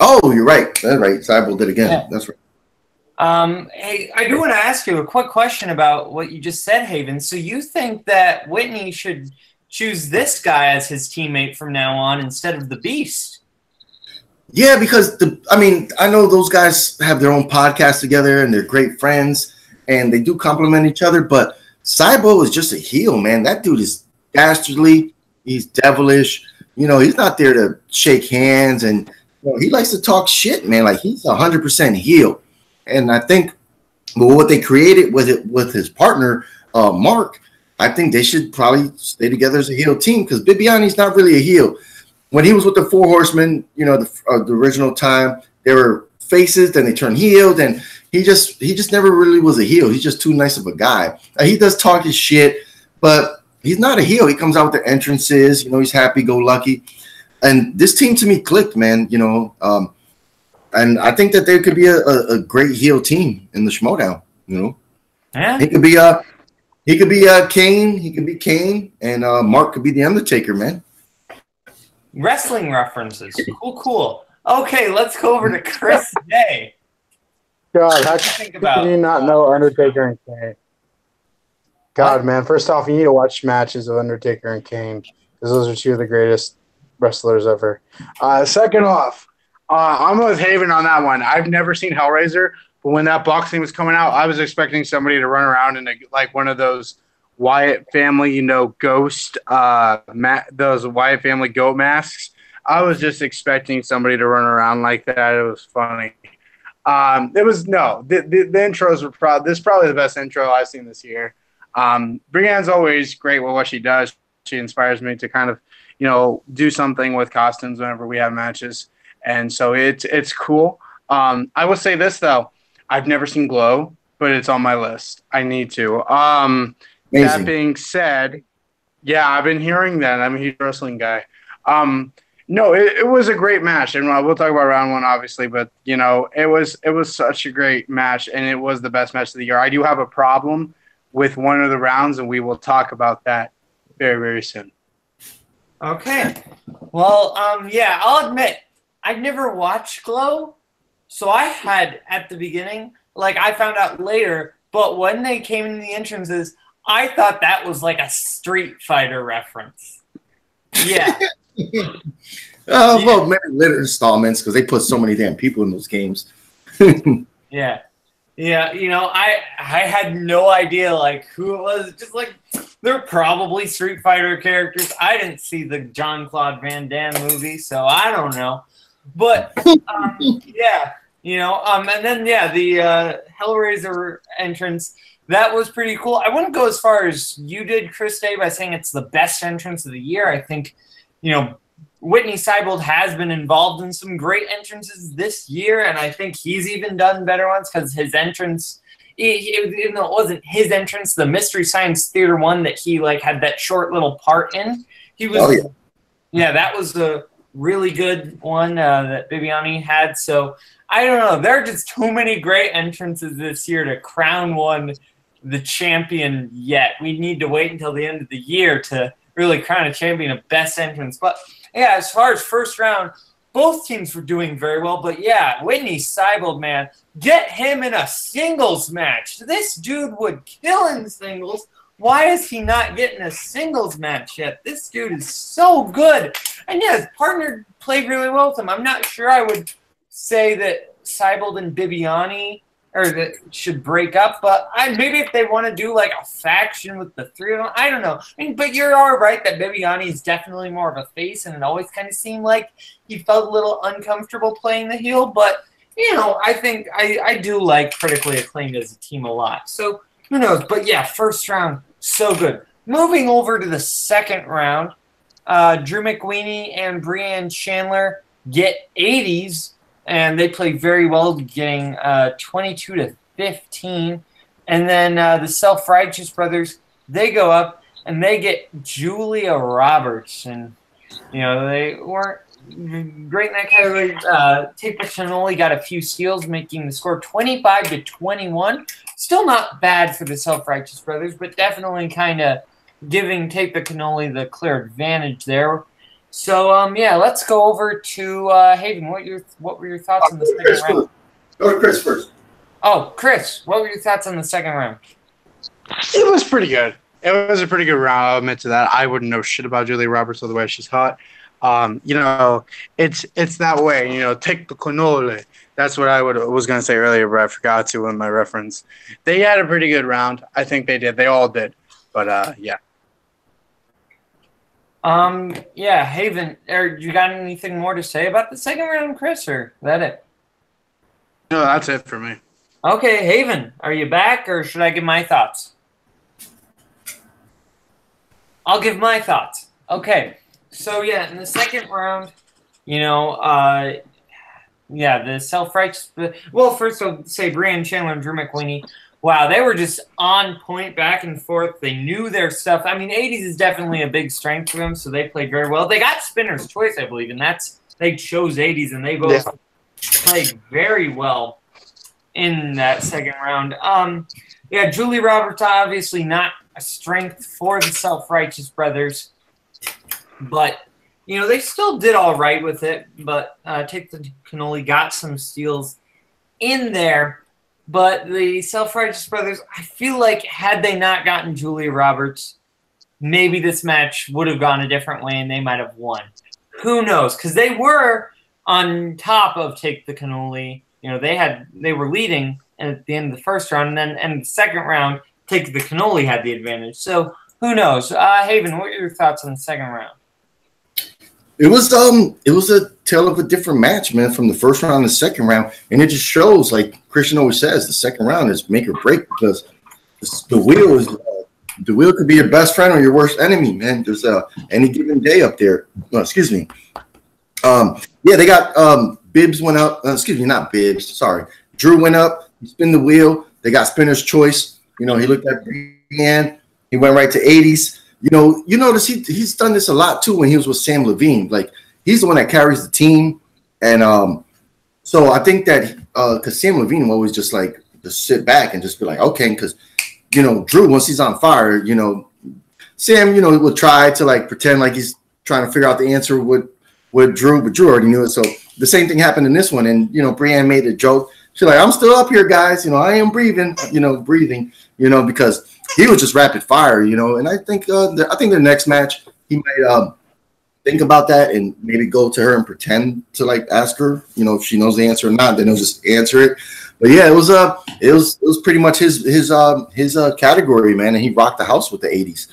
Oh, you're right. That's right. Seibold did again. Yeah. That's right. Hey, I do want to ask you a quick question about what you just said, Haven. So you think that Whitney should choose this guy as his teammate from now on instead of the Beast? Yeah, because I know those guys have their own podcast together and they're great friends and they do complement each other. But Seibold is just a heel, man. That dude is dastardly. He's devilish. He's not there to shake hands, and he likes to talk shit, man. Like, he's 100% heel. And I think what they created with his partner, Mark, I think they should probably stay together as a heel team because Bibiani's not really a heel. When he was with the Four Horsemen, the original time, they were faces, then they turned heel, and he just never really was a heel. He's just too nice of a guy. He does talk his shit, but he's not a heel. He comes out with the entrances, he's happy-go-lucky. And this team to me clicked, man, and I think that there could be a great heel team in the Schmoedown, Yeah. He could be Kane, he could be Kane, and Mark could be the Undertaker, man. Wrestling references. Cool. Okay, let's go over to Chris Day. God, how can you not know Undertaker and Kane? God, man. First off, you need to watch matches of Undertaker and Kane because those are two of the greatest wrestlers ever. Second off, I'm with Haven on that one. I've never seen Hellraiser, but when that boxing was coming out, I was expecting somebody to run around in one of those Wyatt family, ghost, those Wyatt family goat masks. I was just expecting somebody to run around like that. It was funny. The intros were this is probably the best intro I've seen this year. Brienne's always great with what she does. She inspires me to kind of, do something with costumes whenever we have matches. And so it's cool. I will say this though. I've never seen Glow, but it's on my list. I need to. That being said, yeah, I've been hearing that. I'm a huge wrestling guy. No, it was a great match, and we'll talk about round one, obviously. But it was such a great match, and it was the best match of the year. I do have a problem with one of the rounds, and we will talk about that very, very soon. Okay. Well, yeah, I'll admit I've never watched Glow, so I had at the beginning, I found out later, but when they came into the entrances, I thought that was like a Street Fighter reference. Yeah. Well, maybe later installments because they put so many damn people in those games. Yeah. I had no idea who it was. Just they're probably Street Fighter characters. I didn't see the Jean-Claude Van Damme movie, so I don't know. But yeah, and then the Hellraiser entrance. That was pretty cool. I wouldn't go as far as you did, Chris Day, by saying it's the best entrance of the year. I think, Whitney Seibold has been involved in some great entrances this year, and I think he's even done better ones because his entrance, even though it wasn't his entrance, the Mystery Science Theater one that he had that short little part in, he was, that was a really good one that Bibiani had. So I don't know. There are just too many great entrances this year to crown one the champion yet. We need to wait until the end of the year to really crown a champion of best entrance. But yeah, as far as first round, both teams were doing very well. But yeah, Whitney Seibold, man, get him in a singles match. This dude would kill in singles. Why is he not getting a singles match yet? This dude is so good. And yeah, his partner played really well with him. I'm not sure I would say that Seibold and Bibiani that should break up, but maybe if they want to do a faction with the three of them, I don't know. But you're all right that Bibiani is definitely more of a face, and it always kind of seemed like he felt a little uncomfortable playing the heel. But I think I do like Critically Acclaimed as a team a lot. So who knows? But yeah, first round, so good. Moving over to the second round, Drew McWeeny and Brianne Chandler get 80s. And they played very well, getting 22-15. And then the Self-Righteous Brothers, they go up and they get Julia Roberts. And, you know, they weren't great in that category. Take the Cannoli got a few steals, making the score 25-21. Still not bad for the Self-Righteous Brothers, but definitely kind of giving Take the Cannoli the clear advantage there. So, yeah, let's go over to Hayden. What were your thoughts on the second round? Go to Chris first. Oh, Chris, what were your thoughts on the second round? It was pretty good. It was a pretty good round. I'll admit to that. I wouldn't know shit about Julia Roberts otherwise she's hot. You know, it's that way. You know, take the cannoli. That's what I was going to say earlier, but I forgot to in my reference. They had a pretty good round. I think they did. They all did. But yeah. Yeah, Haven, you got anything more to say about the second round, Chris, or is that it? No, that's it for me. Okay, Haven, are you back, or should I give my thoughts? I'll give my thoughts. Okay, so yeah, in the second round, you know, yeah, the Self-Righteous. Well, first I'll say Brian Chandler and Drew McWhinney. Wow, they were just on point, back and forth. They knew their stuff. I mean, 80s is definitely a big strength for them, so they played very well. They got Spinner's Choice, I believe, and they chose 80s, and they both played very well in that second round. Yeah, Julie Roberts, obviously not a strength for the Self-Righteous Brothers, but, you know, they still did all right with it, but Take the Cannoli got some steals in there. But the Self-Righteous Brothers, I feel like had they not gotten Julia Roberts, maybe this match would have gone a different way and they might have won. Who knows? Because they were on top of Take the Cannoli. You know, they were leading at the end of the first round, and then in the second round, Take the Cannoli had the advantage. So who knows? Haven, what are your thoughts on the second round? It was a tale of a different match, man, from the first round to the second round, and it just shows, like Christian always says, the second round is make or break because the wheel could be your best friend or your worst enemy, man. There's any given day up there. No, excuse me. Yeah, they got Bibbs went up. Excuse me, not Bibbs. Sorry, Drew went up. He spin the wheel. They got Spinner's Choice. You know, he looked at Brienne. He went right to 80s. You notice he's done this a lot too when he was with Sam Levine. Like he's the one that carries the team, and so I think that because Sam Levine will always just sit back and just be like, okay, because you know Drew once he's on fire, you know Sam, you know, will try to like pretend like he's trying to figure out the answer with Drew, but Drew already knew it. So the same thing happened in this one, and you know Brienne made a joke. She's like, I'm still up here, guys. You know, I am breathing. You know, because he was just rapid fire, you know, and I think their next match he might think about that and maybe go to her and pretend to like ask her, you know, if she knows the answer or not. Then he'll just answer it. But yeah, it was pretty much his category, man, and he rocked the house with the 80s.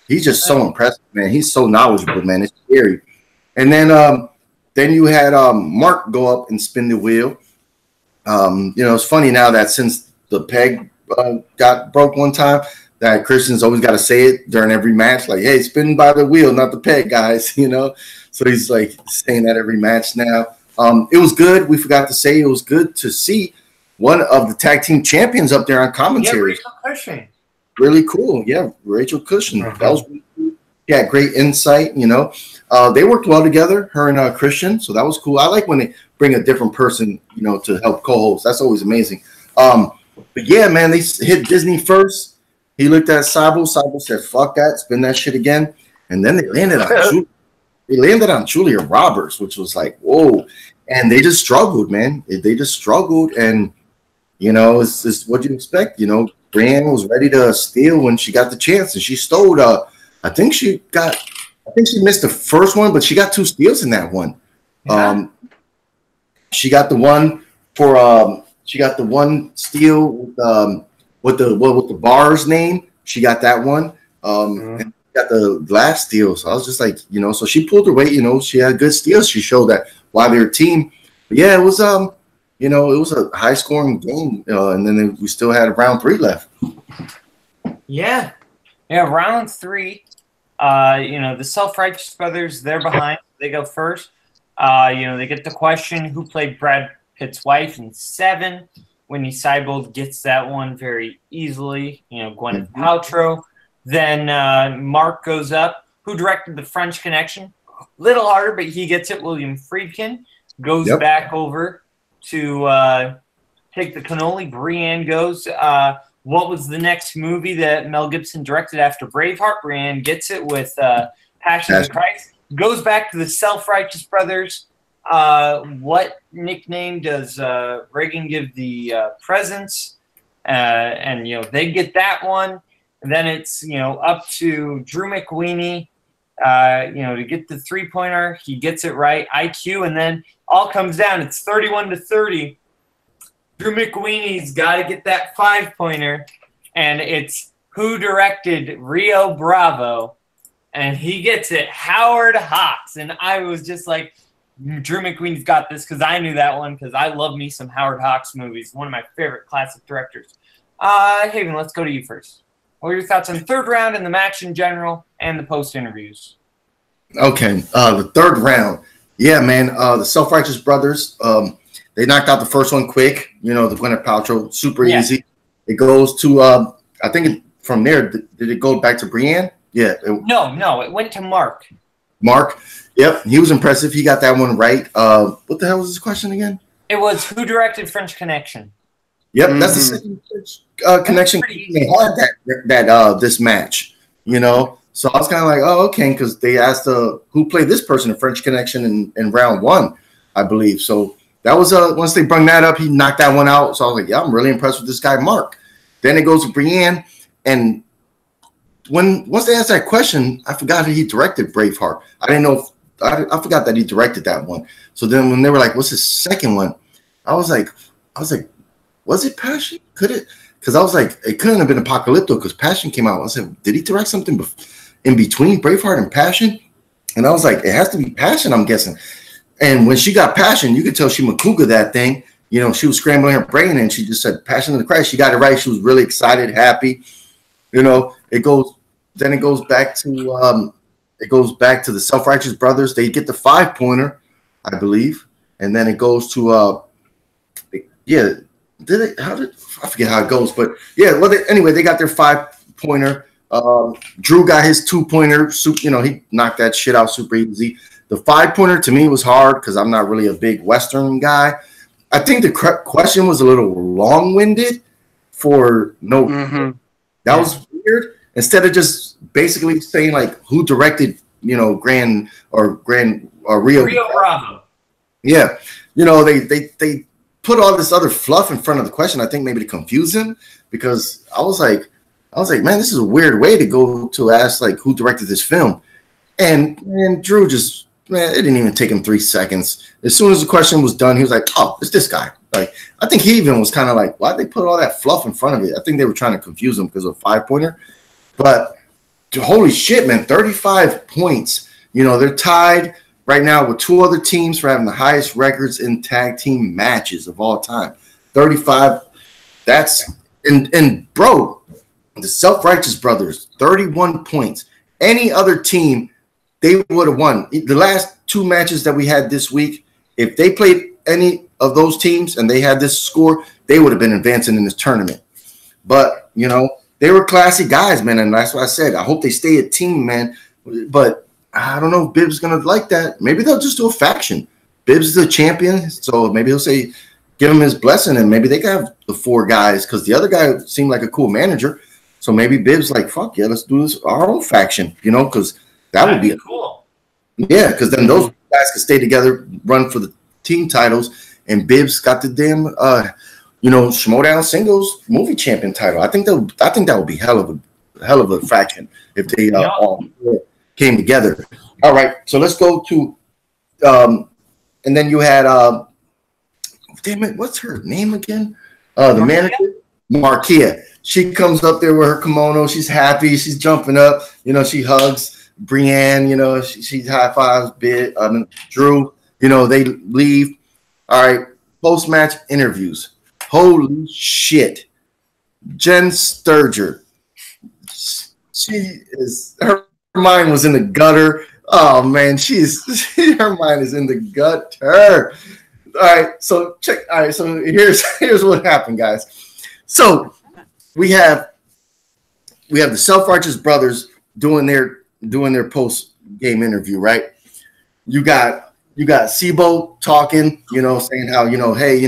He's just so impressive, man. He's so knowledgeable, man. It's scary. And then you had Mark go up and spin the wheel. You know, it's funny now that since the peg got broke one time, that Christian's always got to say it during every match, like, hey, spin by the wheel, not the peg, guys, you know? So he's like saying that every match now. It was good. We forgot to say it was good to see one of the tag team champions up there on commentary. Yeah, Rachel Cushing. Really cool. Yeah, Rachel Cushing. That was really cool. Yeah, great insight, you know. They worked well together, her and Christian, so that was cool. I like when they bring a different person, you know, to help co-host. That's always amazing. But yeah, man, they hit Disney first. He looked at Sabo. Sabo said, fuck that, spin that shit again. And then they landed on Julia Roberts, which was like, whoa. And they just struggled, man. They just struggled. And, you know, it's what you expect. You know, Brienne was ready to steal when she got the chance. And she stole, I think she missed the first one, but she got 2 steals in that one. Yeah. She got the one for she got the one steal with the bar's name. She got that one. And got the last steal. So I was just like, you know, so she pulled her weight, you know, she had good steals. She showed that why they're a team. But yeah, it was you know, it was a high scoring game. And then we still had round 3 left. Yeah. Yeah, round 3. You know, the Self-Righteous Brothers, they're behind. They go first. You know, they get the question, who played Brad Pitt's wife in 7? Whitney Seibold gets that one very easily. Gwyneth Paltrow. Then Mark goes up. Who directed The French Connection? Little harder, but he gets it. William Friedkin goes back over to take the cannoli. Brienne goes. What was the next movie that Mel Gibson directed after Braveheart? Brienne gets it with Passion of the Christ. Goes back to the Self-Righteous Brothers. What nickname does Reagan give the presents? And they get that one. And then it's up to Drew McWeeny. To get the 3-pointer, he gets it right. IQ, and then all comes down. It's 31-30. Drew McWeeney's got to get that 5-pointer, and it's who directed Rio Bravo, and he gets it, Howard Hawks. And I was just like, Drew McWeeney's got this, because I knew that one, because I love me some Howard Hawks movies, one of my favorite classic directors. Haven, let's go to you first. What are your thoughts on the third round and the match in general and the post interviews? Okay, the third round. Yeah, man, the Self-Righteous Brothers, they knocked out the first one quick. The Gwyneth Paltrow, super easy. It goes to, I think from there, did it go back to Brienne? Yeah. No, it went to Mark. Mark, yep, he was impressive. He got that one right. What the hell was his question again? It was who directed French Connection? Yep, that's the second connection they had that this match, So I was kind of like, oh, okay, because they asked who played this person in French Connection in round one, I believe. So that was once they brought that up, he knocked that one out. So I was like, yeah, I'm really impressed with this guy, Mark. Then it goes to Brienne, and once they asked that question, I forgot that he directed Braveheart. I didn't know. I forgot that he directed that one. So then when they were like, what's his second one? I was like. Was it Passion? Could it? Because I was like, it couldn't have been Apocalypto because Passion came out. I said, did he direct something in between Braveheart and Passion? And I was like, it has to be Passion, I'm guessing. And when she got Passion, you could tell she Makuga that thing. She was scrambling her brain and she just said Passion of the Christ. She got it right. She was really excited, happy. It goes back to the Self-Righteous Brothers. They get the 5-pointer, I believe, and then it goes to I forget how it goes, but yeah. Well, anyway, they got their 5-pointer. Drew got his 2-pointer. He knocked that shit out super easy. The 5-pointer to me was hard because I'm not really a big Western guy. I think the question was a little long-winded for no. Mm-hmm. That was weird. Instead of just basically saying like who directed, Rio Bravo. Yeah, they put all this other fluff in front of the question. I think maybe to confuse him, because I was like, man, this is a weird way to go to ask like who directed this film. And Drew just, man, it didn't even take him 3 seconds. As soon as the question was done, he was like, oh, it's this guy. Like, I think he even was kind of like, why'd they put all that fluff in front of it? I think they were trying to confuse him because of a 5-pointer. But holy shit, man, 35 points. They're tied right now with 2 other teams for having the highest records in tag team matches of all time. 35. That's and bro, the Self-Righteous Brothers, 31 points. Any other team, they would have won. The last 2 matches that we had this week, if they played any of those teams and they had this score, they would have been advancing in this tournament. But they were classy guys, man, and that's what I said. I hope they stay a team, man. But I don't know if Bibbs is going to like that. Maybe they'll just do a faction. Bibbs is the champion, so maybe he'll say, give him his blessing, and maybe they can have the 4 guys because the other guy seemed like a cool manager. So maybe Bibbs like, fuck yeah, let's do this our own faction, because that would be cool. Yeah, because then those guys could stay together, run for the team titles, and Bibbs got the damn, Schmoedown singles movie champion title. I think that would be hell of a faction if they all came together. All right, so let's go to, and then you had, damn it, what's her name again? The manager, Markia. She comes up there with her kimono. She's happy. She's jumping up. She hugs Brienne. She high fives Drew. They leave. All right, post-match interviews. Holy shit. Jen Sturger. Her mind was in the gutter. Oh man, her mind is in the gutter. All right, so check. All right, so here's what happened, guys. So we have the self-righteous brothers doing their post game interview, right? You got Sibo talking, saying how hey,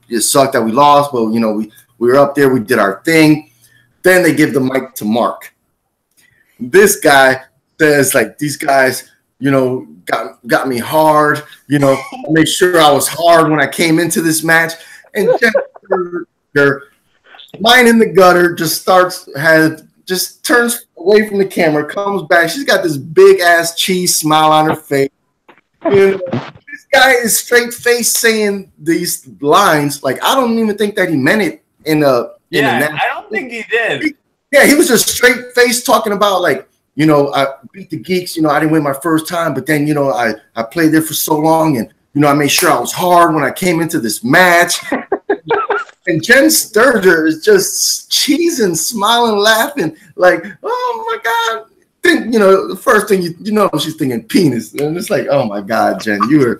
it sucked that we lost, but we were up there, we did our thing. Then they give the mic to Mark. This guy says like these guys, got me hard. Make sure I was hard when I came into this match, and their line in the gutter just turns away from the camera, comes back. She's got this big ass cheese smile on her face. This guy is straight face saying these lines. Like I don't even think that he meant it I don't think he did. He was just straight face talking about like, I beat the Geeks. I didn't win my first time, but then I played there for so long, and I made sure I was hard when I came into this match. And Jen Sturger is just cheesing, smiling, laughing, like, oh my God. The first thing she's thinking penis. And it's like, oh my God, Jen, you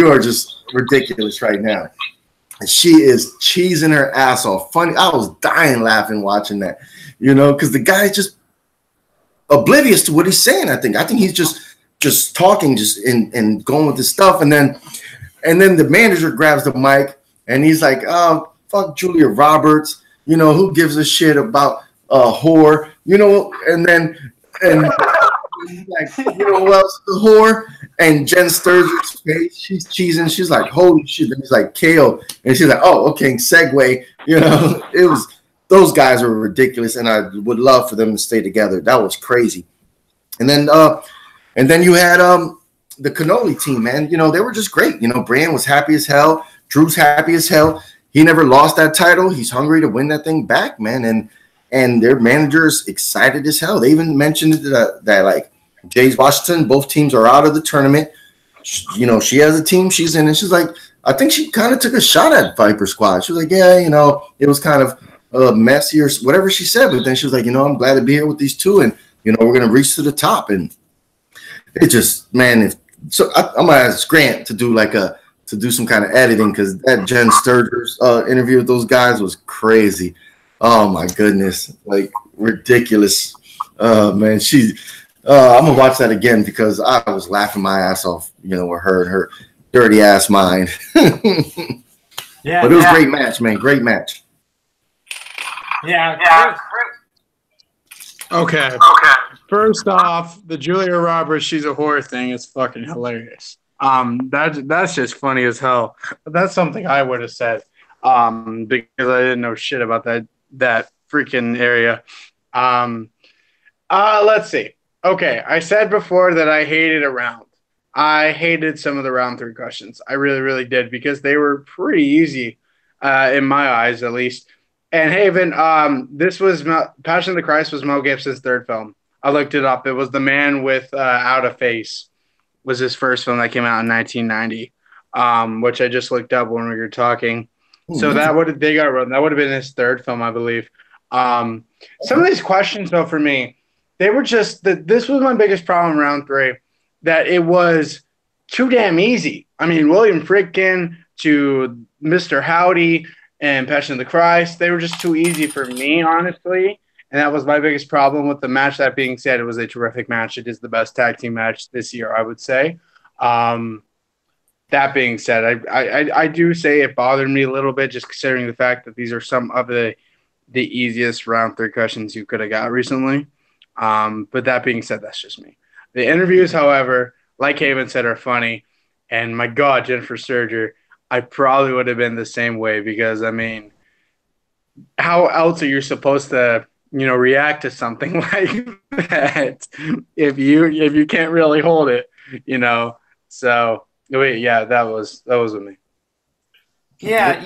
are just ridiculous right now. And she is cheesing her ass off. Funny, I was dying laughing watching that, because the guy's just oblivious to what he's saying. I think he's just talking, and going with his stuff. And then the manager grabs the mic and he's like, oh, fuck Julia Roberts, who gives a shit about a whore, and he's like, who else is a whore? And Jen Sturger's face, she's cheesing, she's like, holy shit. And he's like, KO. And she's like, oh, okay, segue. It was, those guys were ridiculous, and I would love for them to stay together. That was crazy. And then you had the Cannoli team, man. They were just great. Brand was happy as hell. Drew's happy as hell. He never lost that title. He's hungry to win that thing back, man. And their manager's excited as hell. They even mentioned that like Jays Washington, both teams are out of the tournament. She has a team she's in, and she's like, I think she kind of took a shot at Viper Squad. She was like, yeah, it was kind of messy or whatever she said, but then she was like, I'm glad to be here with these two, and we're gonna reach to the top. And it just, man, I'm gonna ask Grant to do some kind of editing, because that Jen Sturger's interview with those guys was crazy. Oh my goodness, like ridiculous. Man, I'm gonna watch that again because I was laughing my ass off, with her and her dirty ass mind. Yeah, but it was a great match, man. Great match. Yeah. Okay. First off, the Julia Roberts, she's a whore thing is fucking hilarious. That's just funny as hell. That's something I would have said, because I didn't know shit about that freaking area. Let's see. Okay, I said before that I hated a round. I hated some of the round 3 questions. I really, really did, because they were pretty easy, in my eyes at least. And Haven, this was Passion of the Christ was Mel Gibson's 3rd film. I looked it up. It was The Man with Out of Face. Was his first film that came out in 1990, which I just looked up when we were talking. So that would have been his 3rd film, I believe. Some of these questions, though, for me, they were just this was my biggest problem in round 3, that it was too damn easy. I mean, William Friedkin to Mr. Howdy and Passion of the Christ, they were just too easy for me, honestly. And that was my biggest problem with the match. That being said, it was a terrific match. It is the best tag team match this year, I would say. That being said, I do say it bothered me a little bit, just considering the fact that these are some of the easiest round 3 questions you could have got recently. But that being said, that's just me. The interviews, however, like Haven said, are funny. And my God, Jennifer Sturger, I probably would have been the same way, because, I mean, how else are you supposed to react to something like that if you can't really hold it, So yeah, that was with me. Yeah,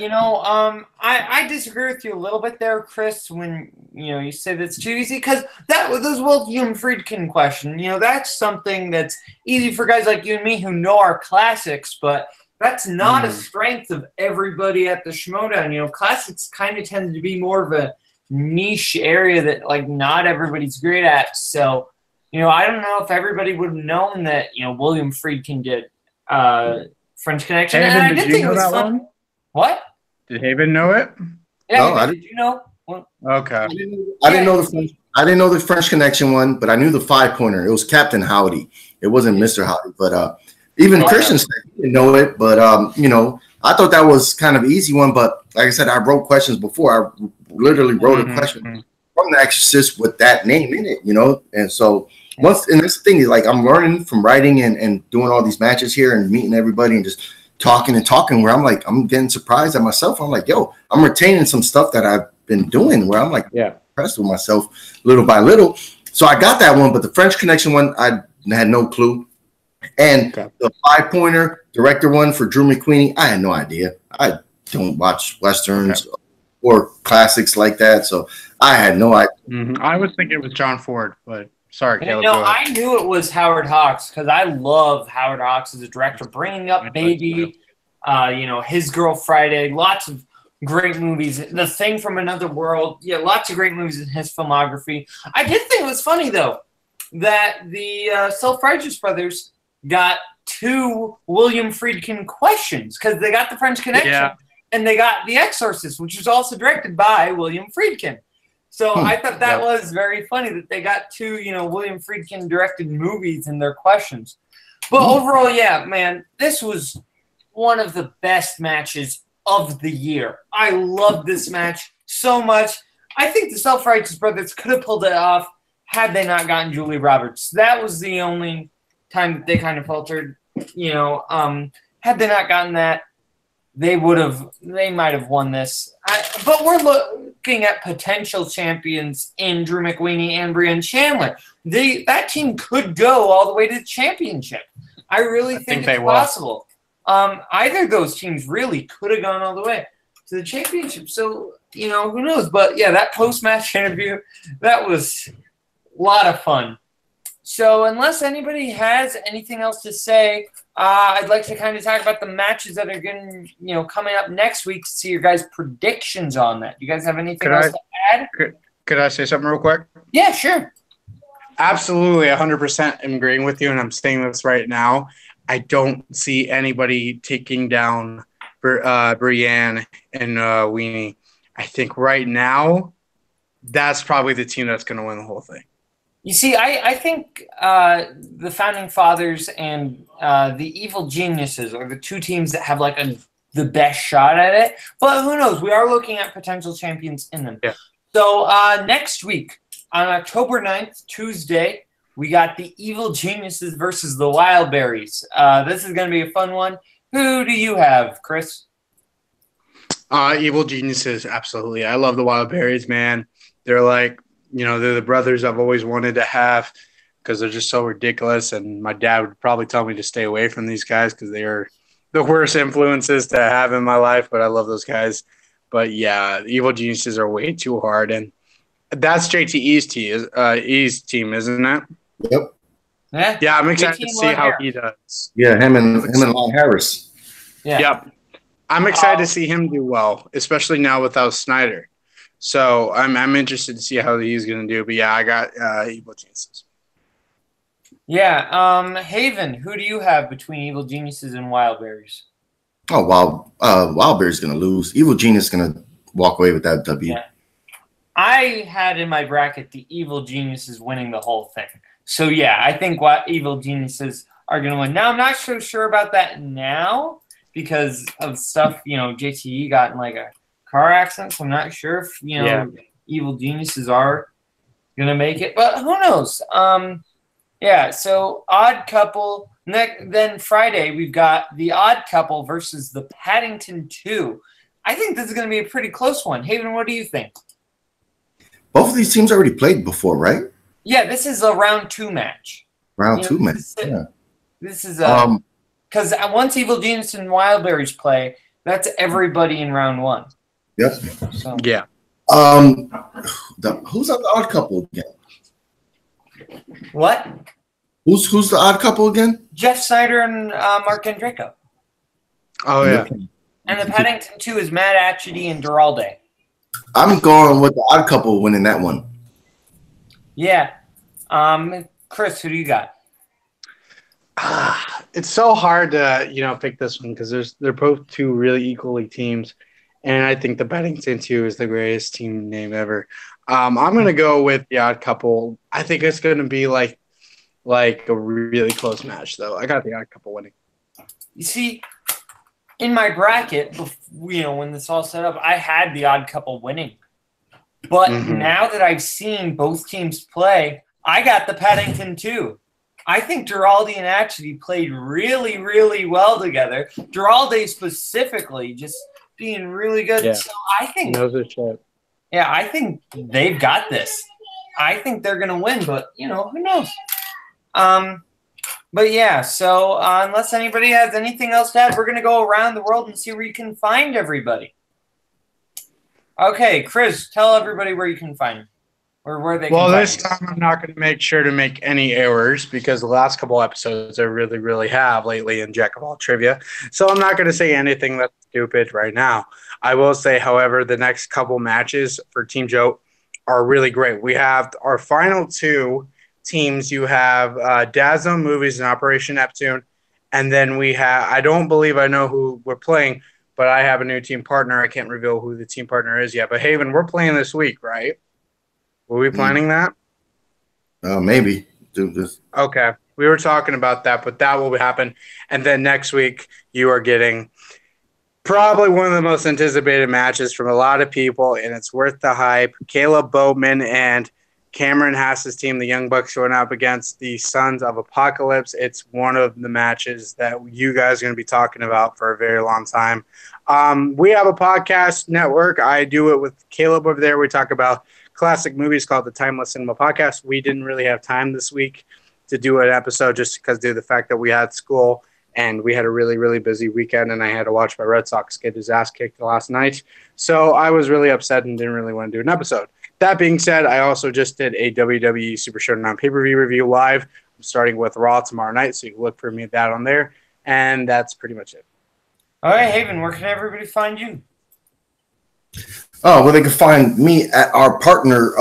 I disagree with you a little bit there, Chris, when you say that's too easy, because that was William Friedkin question. That's something that's easy for guys like you and me who know our classics, but that's not a strength of everybody at the Schmoedown. Classics kind of tend to be more of a niche area that like not everybody's great at. So, I don't know if everybody would have known that, William Friedkin did French Connection. Haven, And I did did you think it know was that fun. one? What? Did Haven know it? Yeah, No, Haven, did you know? Okay. I didn't know the French Connection one, but I knew the 5-pointer. It was Captain Howdy. It wasn't Mr. Howdy, but even Christian said he didn't know it. But I thought that was kind of an easy one. But like I said, I wrote questions before. I literally wrote a question from The Exorcist with that name in it, And so and that's the thing is, like, I'm learning from writing and doing all these matches here and meeting everybody and just talking where I'm like, I'm getting surprised at myself. I'm like, yo, I'm retaining some stuff that I've been doing where I'm like impressed with myself little by little. So I got that one, but the French Connection one, I had no clue. And the 5-pointer director one for Drew McQueenie, I had no idea. I don't watch Westerns or classics like that. So I had no idea. I was thinking it was John Ford, but sorry, Caleb. No, I knew it was Howard Hawks because I love Howard Hawks as a director. Bringing Up Baby, His Girl Friday, lots of great movies. The Thing from Another World. Yeah, lots of great movies in his filmography. I did think it was funny, though, that the Self-Righteous Brothers got 2 William Friedkin questions because they got The French Connection and they got The Exorcist, which was also directed by William Friedkin. So I thought that was very funny that they got 2, William Friedkin directed movies in their questions. But overall, yeah, man, this was one of the best matches of the year. I loved this match so much. I think the Self-Righteous Brothers could have pulled it off had they not gotten Julie Roberts. That was the only time that they kind of faltered. Had they not gotten that, they might have won this. But we're looking at potential champions in Drew McWeeny and Brian Chandler. That team could go all the way to the championship. I really think it's possible. Either of those teams really could have gone all the way to the championship. So, who knows? But, yeah, that post-match interview, that was a lot of fun. So unless anybody has anything else to say, I'd like to kind of talk about the matches that are going to, coming up next week, see your guys' predictions on that. You guys have anything else to add? Could I say something real quick? Yeah, sure. Absolutely, 100% am agreeing with you, and I'm saying this right now. I don't see anybody taking down Brienne and Weenie. I think right now that's probably the team that's going to win the whole thing. You see, I think the Founding Fathers and the Evil Geniuses are the 2 teams that have the best shot at it. But who knows? We are looking at potential champions in them. Yeah. So next week on October 9th, Tuesday, we got the Evil Geniuses versus the Wildberries. This is going to be a fun one. Who do you have, Chris? Evil Geniuses, absolutely. I love the Wildberries, man. They're they're the brothers I've always wanted to have because they're just so ridiculous. And my dad would probably tell me to stay away from these guys because they are the worst influences to have in my life. But I love those guys. But, yeah, Evil Geniuses are way too hard. And that's JTE's team, isn't it? Yep. Yeah, I'm excited to see how he does. Yeah, him and Lon Harris. Yeah. Yep. I'm excited to see him do well, especially now without Snyder. So I'm interested to see how he's going to do. But, yeah, I got Evil Geniuses. Yeah. Haven, who do you have between Evil Geniuses and Wildberries? Oh, Wildberries going to lose. Evil Genius is going to walk away with that W. Yeah. I had in my bracket the Evil Geniuses winning the whole thing. So, yeah, I think Evil Geniuses are going to win. Now, I'm not so sure about that now because of stuff, JTE got in a car accident. So I'm not sure if, Evil Geniuses are going to make it. But who knows? Yeah, so Odd Couple. Then Friday, we've got the Odd Couple versus the Paddington 2. I think this is going to be a pretty close one. Haven, what do you think? Both of these teams already played before, right? Yeah, this is a round 2 match. Round 2 match. This is because once Evil Genius and Wildberries play, that's everybody in round 1. Yep. So. Yeah. Who's the Odd Couple again? What? Who's the Odd Couple again? Jeff Snyder and Mark Andreyko. Oh yeah. And the Paddington 2 is Matt Atchity and Duralde. I'm going with the Odd Couple winning that one. Yeah. Chris, who do you got? It's so hard to pick this one because they're both two really equally teams, and I think the Bennington two is the greatest team name ever. I'm gonna go with the Odd Couple. I think it's gonna be like a really close match, though. I got the Odd Couple winning. You see, in my bracket, when this all set up, I had the Odd Couple winning. But now that I've seen both teams play, I got the Paddington too. I think Giraldi and Atchity played really, really well together. Giraldi specifically just being really good. Yeah. So I think Yeah, I think they've got this. I think they're gonna win, but who knows? But yeah, so unless anybody has anything else to add, we're gonna go around the world and see where you can find everybody. Okay, Chris, tell everybody where you can find them, or where they can find this time I'm not going to make sure to make any errors because the last couple episodes I really, really have lately in Jack of All Trivia. So I'm not going to say anything that's stupid right now. I will say, however, the next couple matches for Team Joe are really great. We have our final two teams. You have Dazzle Movies and Operation Neptune. And then we have, I don't believe I know who we're playing, but I have a new team partner. I can't reveal who the team partner is yet. But Haven, we're playing this week, right? Were we planning that? Maybe. Do this. Okay. We were talking about that, but that will happen. And then next week, you are getting probably one of the most anticipated matches from a lot of people, and it's worth the hype. Caleb Boatman and Cameron Hass's team, the Young Bucks, going up against the Sons of Apocalypse. It's one of the matches that you guys are going to be talking about for a very long time. We have a podcast network. I do it with Caleb over there. We talk about classic movies called the Timeless Cinema Podcast. We didn't really have time this week to do an episode just because due to the fact that we had school and we had a really, really busy weekend, and I had to watch my Red Sox get his ass kicked last night. So I was really upset and didn't really want to do an episode. That being said, I also just did a WWE Super Showdown pay-per-view review live. I'm starting with Raw tomorrow night, so you can look for me at that on there. And that's pretty much it. All right, Haven, where can everybody find you? Oh, well, they can find me at our partner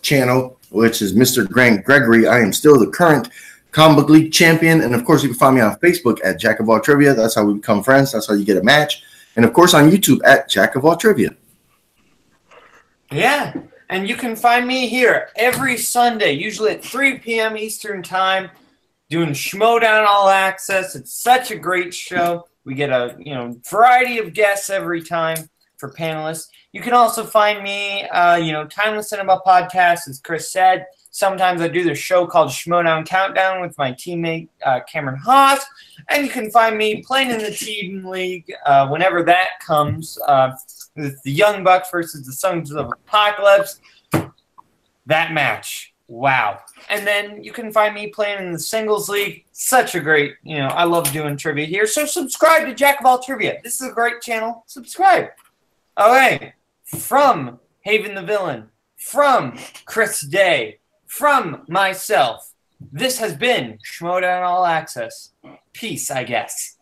channel, which is Mr. Grant Gregory. I am still the current Comic Book League champion. And, of course, you can find me on Facebook at Jack of All Trivia. That's how we become friends. That's how you get a match. And, of course, on YouTube at Jack of All Trivia. Yeah. And you can find me here every Sunday, usually at 3 p.m. Eastern Time, doing Schmoedown All Access. It's such a great show. We get a variety of guests every time for panelists. You can also find me, Timeless Cinema Podcast, as Chris said. Sometimes I do the show called Schmoedown Countdown with my teammate Cameron Haas. And you can find me playing in the Team League whenever that comes. The Young Bucks versus the Sons of Apocalypse. That match. Wow. And then you can find me playing in the Singles League. Such a great, I love doing trivia here. So subscribe to Jack of All Trivia. This is a great channel. Subscribe. Okay. From Haven the Villain, from Chris Day, from myself, this has been Schmoedown All Access. Peace, I guess.